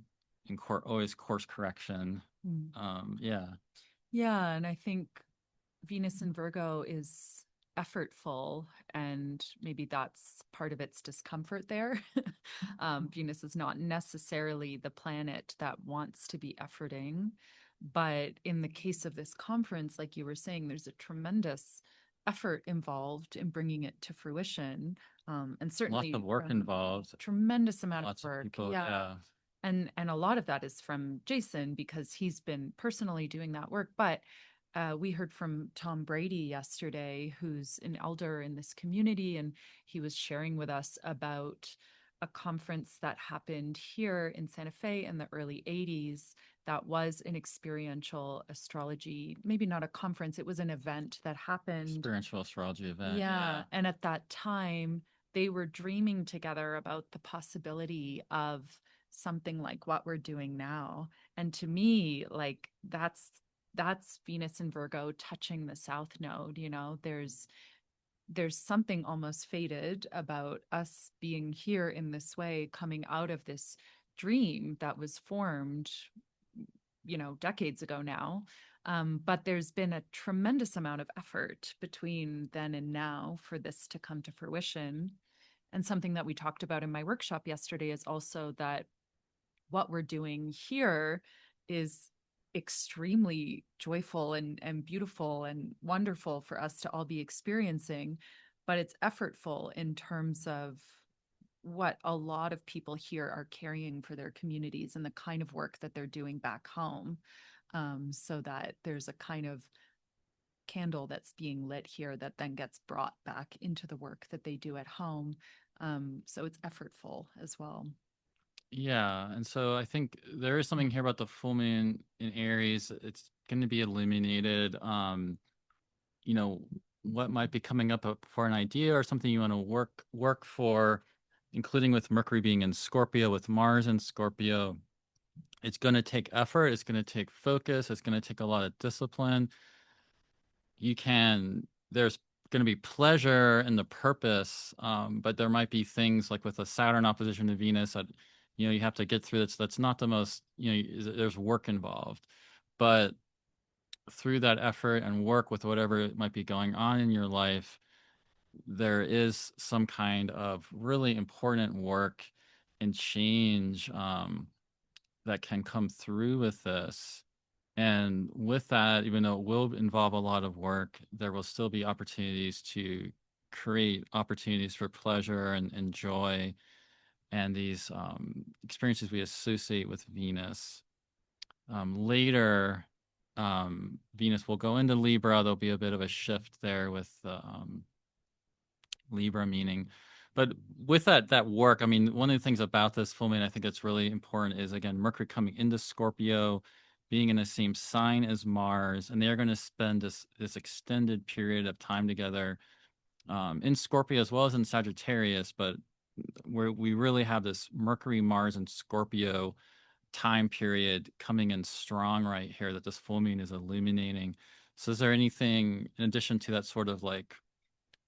always course correction. Mm. Yeah, Yeah, and I think Venus in Virgo is effortful, and maybe that's part of its discomfort there. Venus is not necessarily the planet that wants to be efforting, but in the case of this conference, like you were saying, there's a tremendous effort involved in bringing it to fruition, and lots of certainly work from involved. tremendous amount of Lots of work. people. Yeah, Yeah, and a lot of that is from Jason because he's been personally doing that work. But we heard from Tom Brady yesterday, who's an elder in this community, and he was sharing with us about a conference that happened here in Santa Fe in the early 80s that was an experiential astrology, maybe not a conference, it was an event that happened. experiential astrology event. Yeah. Yeah, And at that time, they were dreaming together about the possibility of something like what we're doing now. And to me, like that's Venus and Virgo touching the South Node, there's there's something almost fated about us being here in this way, coming out of this dream that was formed, decades ago now. But there's been a tremendous amount of effort between then and now for this to come to fruition. And something that we talked about in my workshop yesterday is also that what we're doing here is extremely joyful and beautiful and wonderful for us to all be experiencing, but it's effortful in terms of what a lot of people here are carrying for their communities and the kind of work that they're doing back home. So that there's a kind of candle that's being lit here that then gets brought back into the work that they do at home. So it's effortful as well. Yeah, and so I think there is something here about the full moon in Aries. It's going to be illuminated. You know, what might be coming up for an idea or something you want to work for, including with Mercury being in Scorpio, with Mars in Scorpio. It's going to take effort. It's going to take focus. It's going to take a lot of discipline. There's going to be pleasure in the purpose, but there might be things like with a Saturn opposition to Venus that, you have to get through. That's not the most, there's work involved. But through that effort and work with whatever might be going on in your life, there is some kind of really important work and change that can come through with this. And with that, even though it will involve a lot of work, there will still be opportunities to create opportunities for pleasure and joy and these experiences we associate with Venus. Later, Venus will go into Libra. There'll be a bit of a shift there with the Libra meaning. But with that work, I mean, one of the things about this full moon I think that's really important is again Mercury coming into Scorpio, being in the same sign as Mars, and they're going to spend this extended period of time together in Scorpio as well as in Sagittarius. But we really have this Mercury, Mars, and Scorpio time period coming in strong right here that this full moon is illuminating. So, is there anything in addition to that sort of like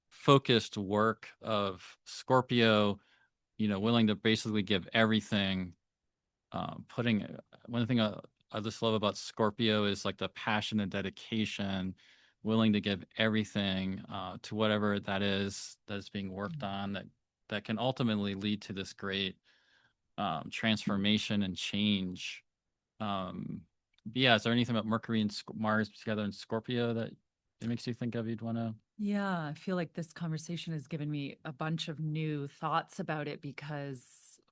focused work of Scorpio, willing to basically give everything, putting one thing I just love about Scorpio is like the passion and dedication, willing to give everything to whatever that is that's being worked on that can ultimately lead to this great transformation and change. But yeah, is there anything about Mercury and Mars together in Scorpio that it makes you think of you'd want to? Yeah, I feel like this conversation has given me a bunch of new thoughts about it because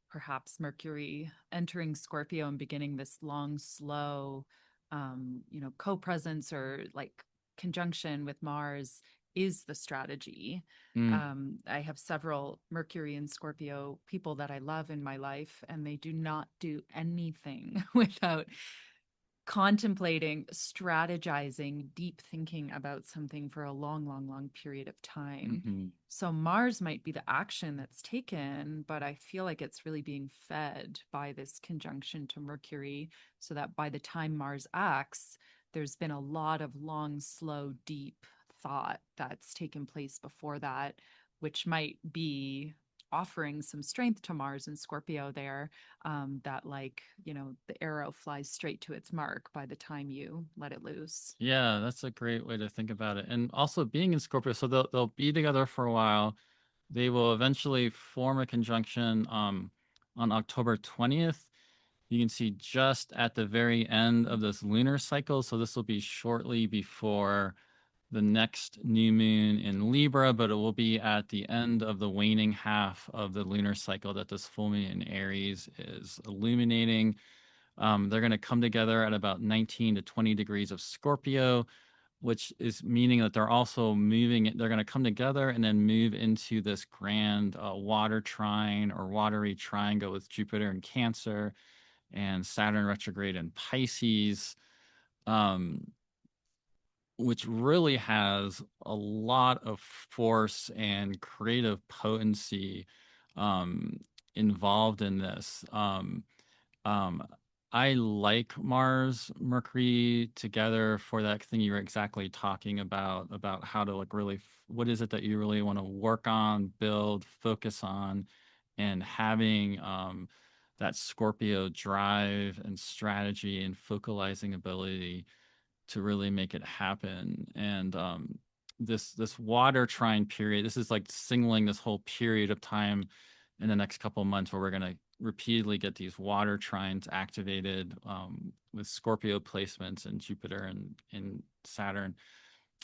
perhaps Mercury entering Scorpio and beginning this long, slow, co-presence or like conjunction with Mars is the strategy. Mm, I have several Mercury and Scorpio people that I love in my life, and they do not do anything without contemplating, strategizing, deep thinking about something for a long, long, long period of time. hmm. So Mars might be the action that's taken, but I feel like it's really being fed by this conjunction to Mercury, so that by the time Mars acts, there's been a lot of long, slow, deep thought that's taken place before that, which might be offering some strength to Mars and Scorpio there, that like, the arrow flies straight to its mark by the time you let it loose. Yeah, that's a great way to think about it. And also being in Scorpio, so they'll be together for a while. They will eventually form a conjunction on October 20th. You can see just at the very end of this lunar cycle. So this will be shortly before the next new moon in Libra, but it will be at the end of the waning half of the lunar cycle that this full moon in Aries is illuminating. They're going to come together at about 19 to 20 degrees of Scorpio, which is meaning that they're also moving. They're going to come together and then move into this grand water trine or watery triangle with Jupiter in Cancer and Saturn retrograde in Pisces, um, which really has a lot of force and creative potency um, involved in this. Um, I like Mars, Mercury together for that thing you were exactly talking about how to like really, what is it that you really want to work on, build, focus on, and having that Scorpio drive and strategy and focalizing ability to really make it happen. And this water trine period, this is like singling this whole period of time in the next couple of months where we're going to repeatedly get these water trines activated with Scorpio placements and Jupiter and Saturn.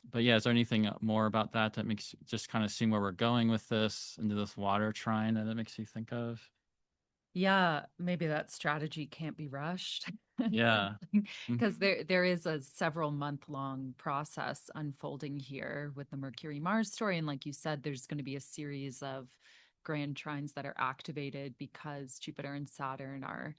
But yeah, is there anything more about that that makes just kind of seeing where we're going with this into this water trine that it makes you think of? Yeah, maybe that strategy can't be rushed. Yeah. Mm-hmm. Because there is a several month long process unfolding here with the Mercury Mars story. And like you said, there's going to be a series of grand trines that are activated because Jupiter and Saturn are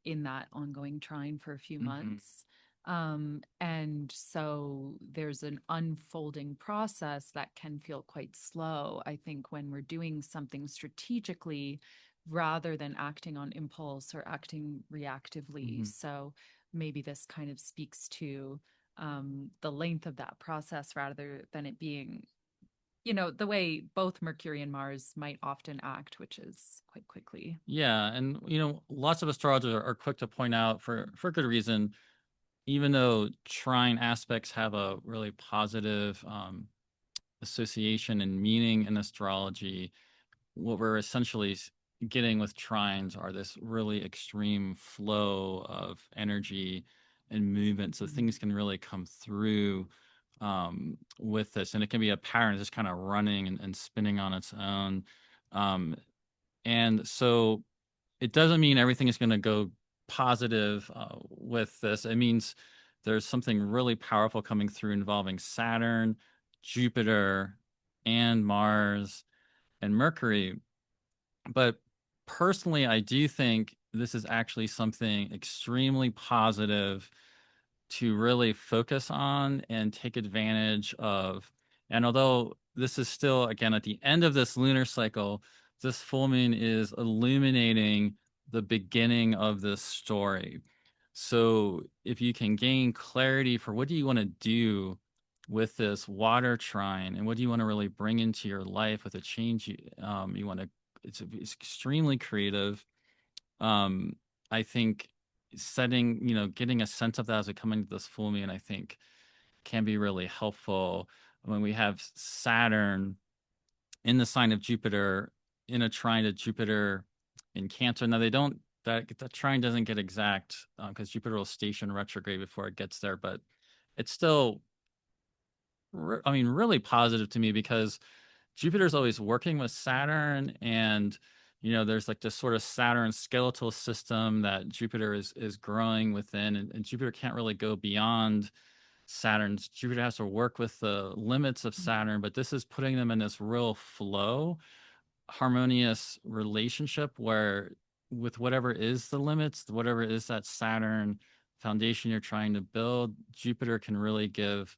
in that ongoing trine for a few Mm-hmm. months. And so there's an unfolding process that can feel quite slow, I think, when we're doing something strategically rather than acting on impulse or acting reactively. Mm-hmm. So maybe this kind of speaks to the length of that process rather than it being, the way both Mercury and Mars might often act, which is quite quickly. Yeah, and lots of astrologers are quick to point out for good reason, even though trine aspects have a really positive association and meaning in astrology, what we're essentially getting with trines are this really extreme flow of energy and movement. So Mhm. things can really come through with this, and it can be a pattern just kind of running and spinning on its own. Um, and so it doesn't mean everything is going to go positive with this. It means there's something really powerful coming through involving Saturn, Jupiter, and Mars and Mercury. But personally, I do think this is actually something extremely positive to really focus on and take advantage of. And although this is still, again, at the end of this lunar cycle, this full moon is illuminating the beginning of this story. So if you can gain clarity for what do you want to do with this water trine and what do you want to really bring into your life with a change you want to, it's extremely creative. um, I think setting, getting a sense of that as we come into this full moon, I think can be really helpful when we have Saturn in the sign of Jupiter in a trine to Jupiter in Cancer. Now they don't that trine doesn't get exact because Jupiter will station retrograde before it gets there, but it's still, I mean, really positive to me because Jupiter's always working with Saturn, and there's like this sort of Saturn skeletal system that Jupiter is growing within, and Jupiter can't really go beyond Saturn's. Jupiter has to work with the limits of Saturn, but this is putting them in this real flow, harmonious relationship where with whatever is the limits, whatever is that Saturn foundation you're trying to build, Jupiter can really give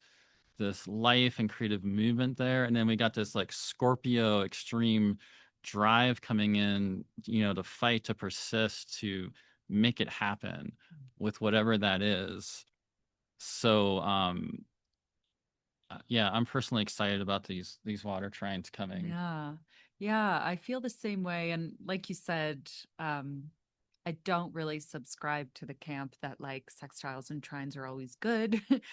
this life and creative movement there. And then we got this like Scorpio extreme drive coming in, to fight, to persist, to make it happen with whatever that is. So, yeah, I'm personally excited about these water trines coming. Yeah. Yeah, I feel the same way. And like you said, I don't really subscribe to the camp that like sextiles and trines are always good. We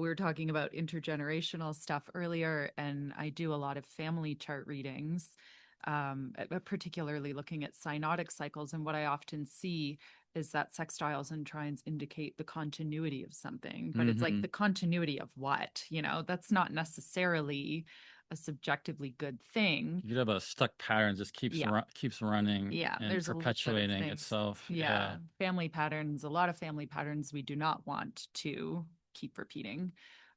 were talking about intergenerational stuff earlier, and I do a lot of family chart readings, particularly looking at synodic cycles. And what I often see is that sextiles and trines indicate the continuity of something, but it's like Hmm. the continuity of what, that's not necessarily a subjectively good thing. You could have a stuck pattern just Yeah. keeps running Yeah, and there's a little bit of perpetuating things. itself. Yeah, Yeah. family patterns, a lot of family patterns we do not want to keep repeating.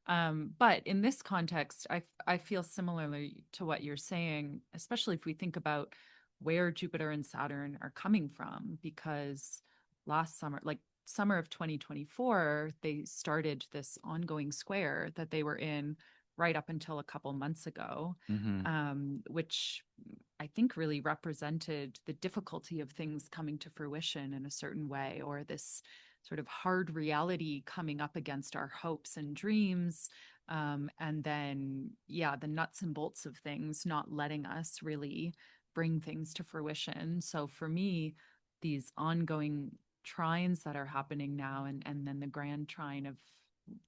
But in this context, I feel similarly to what you're saying, especially if we think about where Jupiter and Saturn are coming from, because last summer, like summer of 2024, they started this ongoing square that they were in right up until a couple months ago, Hmm. which I think really represented the difficulty of things coming to fruition in a certain way, or this sort of hard reality coming up against our hopes and dreams. And then, yeah, the nuts and bolts of things not letting us really bring things to fruition. So for me, these ongoing trines that are happening now, and then the grand trine of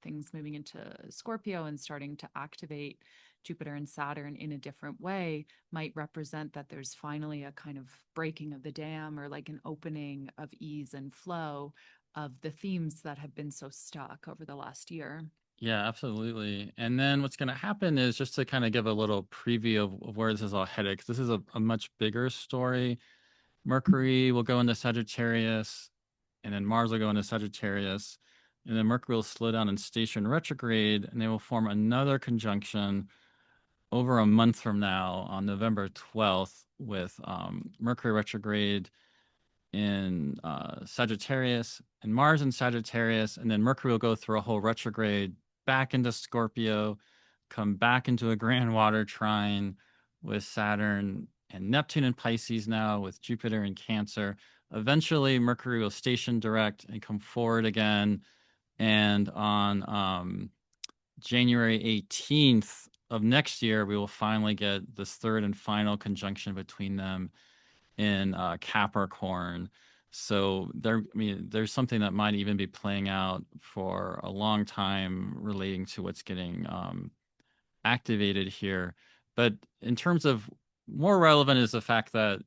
things moving into Scorpio and starting to activate Jupiter and Saturn in a different way might represent that there's finally a kind of breaking of the dam, or like an opening of ease and flow of the themes that have been so stuck over the last year. Yeah, absolutely. And then what's going to happen is, just to kind of give a little preview of where this is all headed, because this is a much bigger story. Mercury will go into Sagittarius, and then Mars will go into Sagittarius, and then Mercury will slow down and station retrograde, and they will form another conjunction over a month from now on November 12th, with Mercury retrograde in Sagittarius and Mars in Sagittarius, and then Mercury will go through a whole retrograde back into Scorpio, come back into a grand water trine with Saturn and Neptune in Pisces now, with Jupiter in Cancer. Eventually, Mercury will station direct and come forward again. And on January 18th of next year, we will finally get this third and final conjunction between them in Capricorn. So there, I mean, there's something that might even be playing out for a long time relating to what's getting activated here. But in terms of more relevant is the fact that,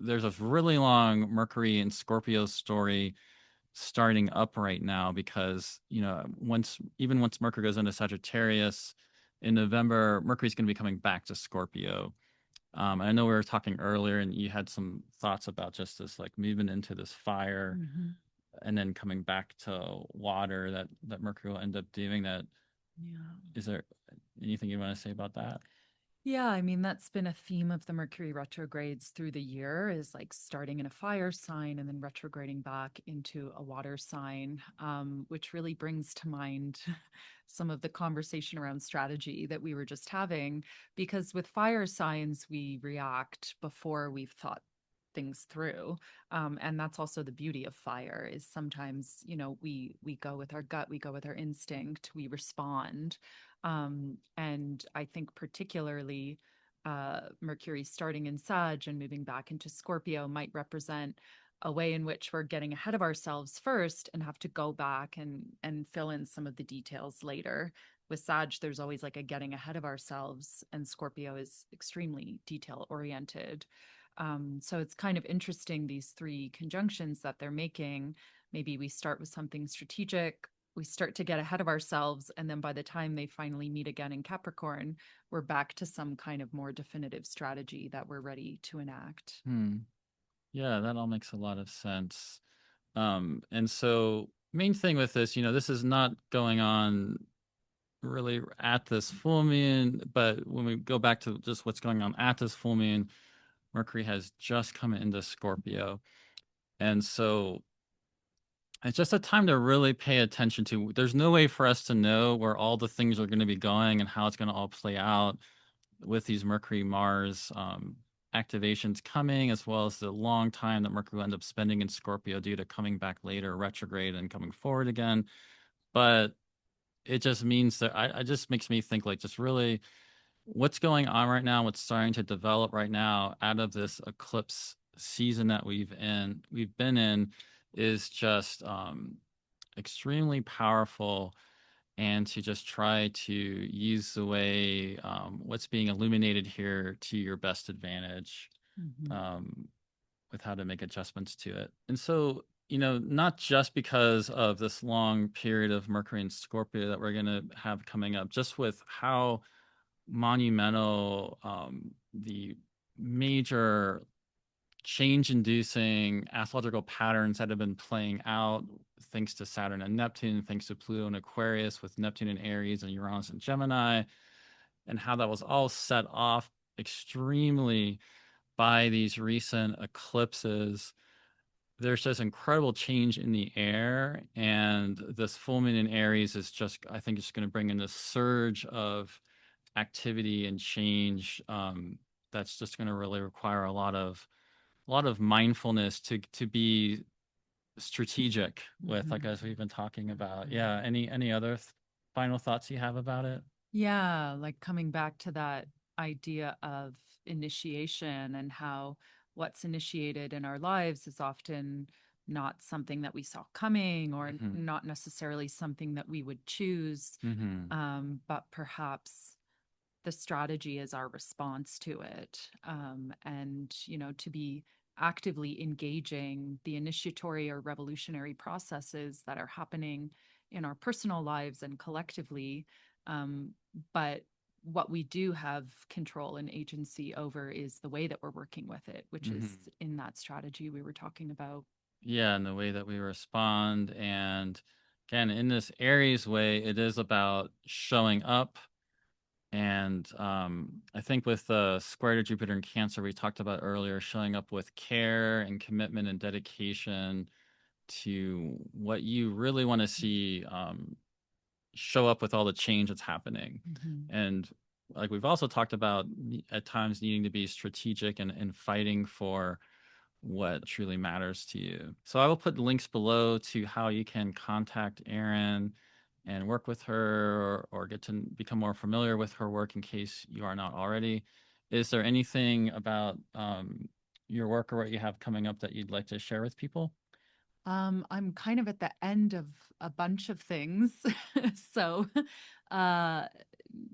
there's a really long Mercury and Scorpio story starting up right now, because, once Mercury goes into Sagittarius in November, Mercury's going to be coming back to Scorpio. I know we were talking earlier, and you had some thoughts about just this like moving into this fire Mm-hmm. and then coming back to water that Mercury will end up doing. That Yeah. is there anything you want to say about that? Yeah, I mean, that's been a theme of the Mercury retrogrades through the year, is like starting in a fire sign and then retrograding back into a water sign, which really brings to mind some of the conversation around strategy that we were just having. Because with fire signs, we react before we've thought things through. And that's also the beauty of fire, is sometimes, we go with our gut, we go with our instinct, we respond. And I think particularly Mercury starting in Sag and moving back into Scorpio might represent a way in which we're getting ahead of ourselves first and have to go back and fill in some of the details later. With Sag, there's always like a getting ahead of ourselves, and Scorpio is extremely detail oriented. So it's kind of interesting, these three conjunctions that they're making. Maybe we start with something strategic, we start to get ahead of ourselves, and then by the time they finally meet again in Capricorn, we're back to some kind of more definitive strategy that we're ready to enact. Hmm. Yeah, that all makes a lot of sense. And so main thing with this, this is not going on really at this full moon, but when we go back to just what's going on at this full moon, Mercury has just come into Scorpio. And so it's just a time to really pay attention to. There's no way for us to know where all the things are going to be going and how it's going to all play out with these Mercury Mars activations coming, as well as the long time that Mercury will end up spending in Scorpio due to coming back later, retrograde, and coming forward again. But it just means that I just makes me think, like, just really what's going on right now, what's starting to develop right now out of this eclipse season that we've been in, is just extremely powerful, and to just try to use the way what's being illuminated here to your best advantage, Mm-hmm. um, with how to make adjustments to it. And so, not just because of this long period of Mercury and Scorpio that we're going to have coming up, just with how monumental the major change inducing astrological patterns that have been playing out, thanks to Saturn and Neptune, thanks to Pluto and Aquarius, with Neptune and Aries and Uranus and Gemini, and how that was all set off extremely by these recent eclipses. There's just incredible change in the air, and this full moon in Aries is just, I think, it's going to bring in this surge of activity and change, that's just going to really require a lot of mindfulness to be strategic with, like, Mhm. as we've been talking about. Mhm. Yeah. Any other final thoughts you have about it? Yeah, like coming back to that idea of initiation and how what's initiated in our lives is often not something that we saw coming or Hmm. not necessarily something that we would choose, Hmm. but perhaps the strategy is our response to it. And, to be actively engaging the initiatory or revolutionary processes that are happening in our personal lives and collectively. Um, but what we do have control and agency over is the way that we're working with it, which is Hmm. in that strategy we were talking about. Yeah, and the way that we respond. And again, in this Aries way, it is about showing up. And I think with the square to Jupiter and Cancer, we talked about earlier, showing up with care and commitment and dedication to what you really want to see show up with all the change that's happening. Mm-hmm. And like we've also talked about at times needing to be strategic and fighting for what truly matters to you. So I will put links below to how you can contact Aerin and work with her, or get to become more familiar with her work in case you are not already. Is there anything about your work or what you have coming up that you'd like to share with people? I'm kind of at the end of a bunch of things. So, uh,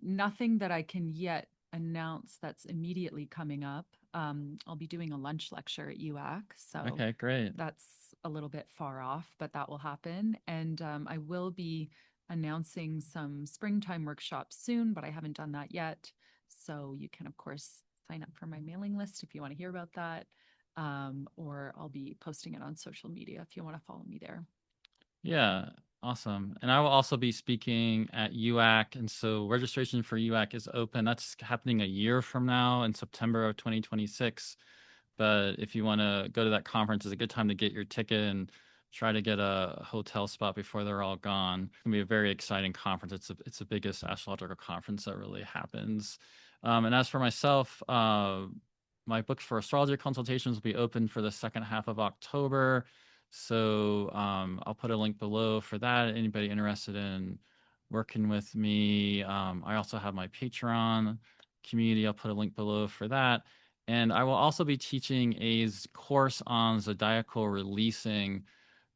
nothing that I can yet announce that's immediately coming up. I'll be doing a lunch lecture at UAC, so Okay, great. that's a little bit far off, but that will happen. And I will be announcing some springtime workshops soon, but I haven't done that yet. So you can, of course, sign up for my mailing list if you want to hear about that. Or I'll be posting it on social media if you want to follow me there. Yeah, awesome. And I will also be speaking at UAC. And so registration for UAC is open. That's happening a year from now in September of 2026. But if you want to go to that conference, it's a good time to get your ticket and try to get a hotel spot before they're all gone. It's gonna be a very exciting conference. It's the biggest astrological conference that really happens. And as for myself, my books for astrology consultations will be open for the second half of October. So I'll put a link below for that. Anybody interested in working with me? I also have my Patreon community. I'll put a link below for that. And I will also be teaching a course on zodiacal releasing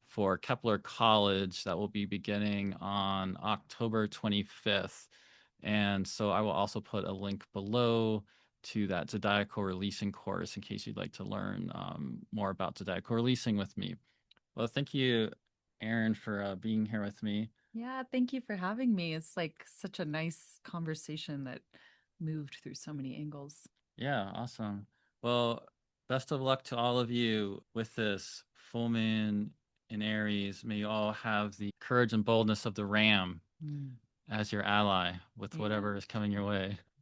for Kepler College that will be beginning on October 25th. And so I will also put a link below to that zodiacal releasing course in case you'd like to learn more about zodiacal releasing with me. Well, thank you, Aerin, for being here with me. Yeah, thank you for having me. It's like such a nice conversation that moved through so many angles. Yeah, awesome. Well, best of luck to all of you with this full moon in Aries. May you all have the courage and boldness of the ram Mm. as your ally with Yeah. whatever is coming your way.